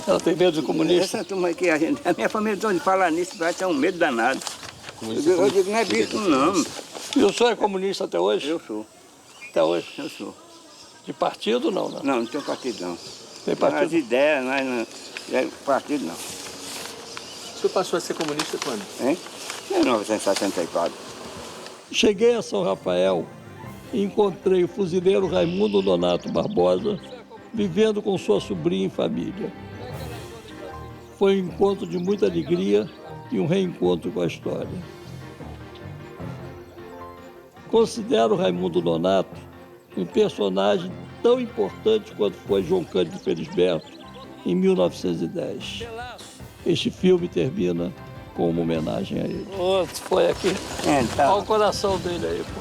Ela tem medo de comunista? Essa turma aqui, a minha família, de falar nisso, vai ter um medo danado. Eu digo, não é bicho, não. E o senhor é comunista até hoje? Eu sou. Até hoje? Eu sou. De partido, não, né? Não tenho partido, não. Tem partido? As ideias, mas não é partido, não. O senhor passou a ser comunista quando? Em 1964. Cheguei a São Rafael e encontrei o fuzileiro Raimundo Nonato Barbosa vivendo com sua sobrinha e família. Foi um encontro de muita alegria e um reencontro com a história. Considero Raimundo Nonato um personagem tão importante quanto foi João Cândido Felisberto em 1910. Este filme termina como homenagem a ele. Outro foi aqui. Então. Olha o coração dele aí, pô.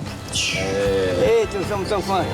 Eita, nós somos tão fãs.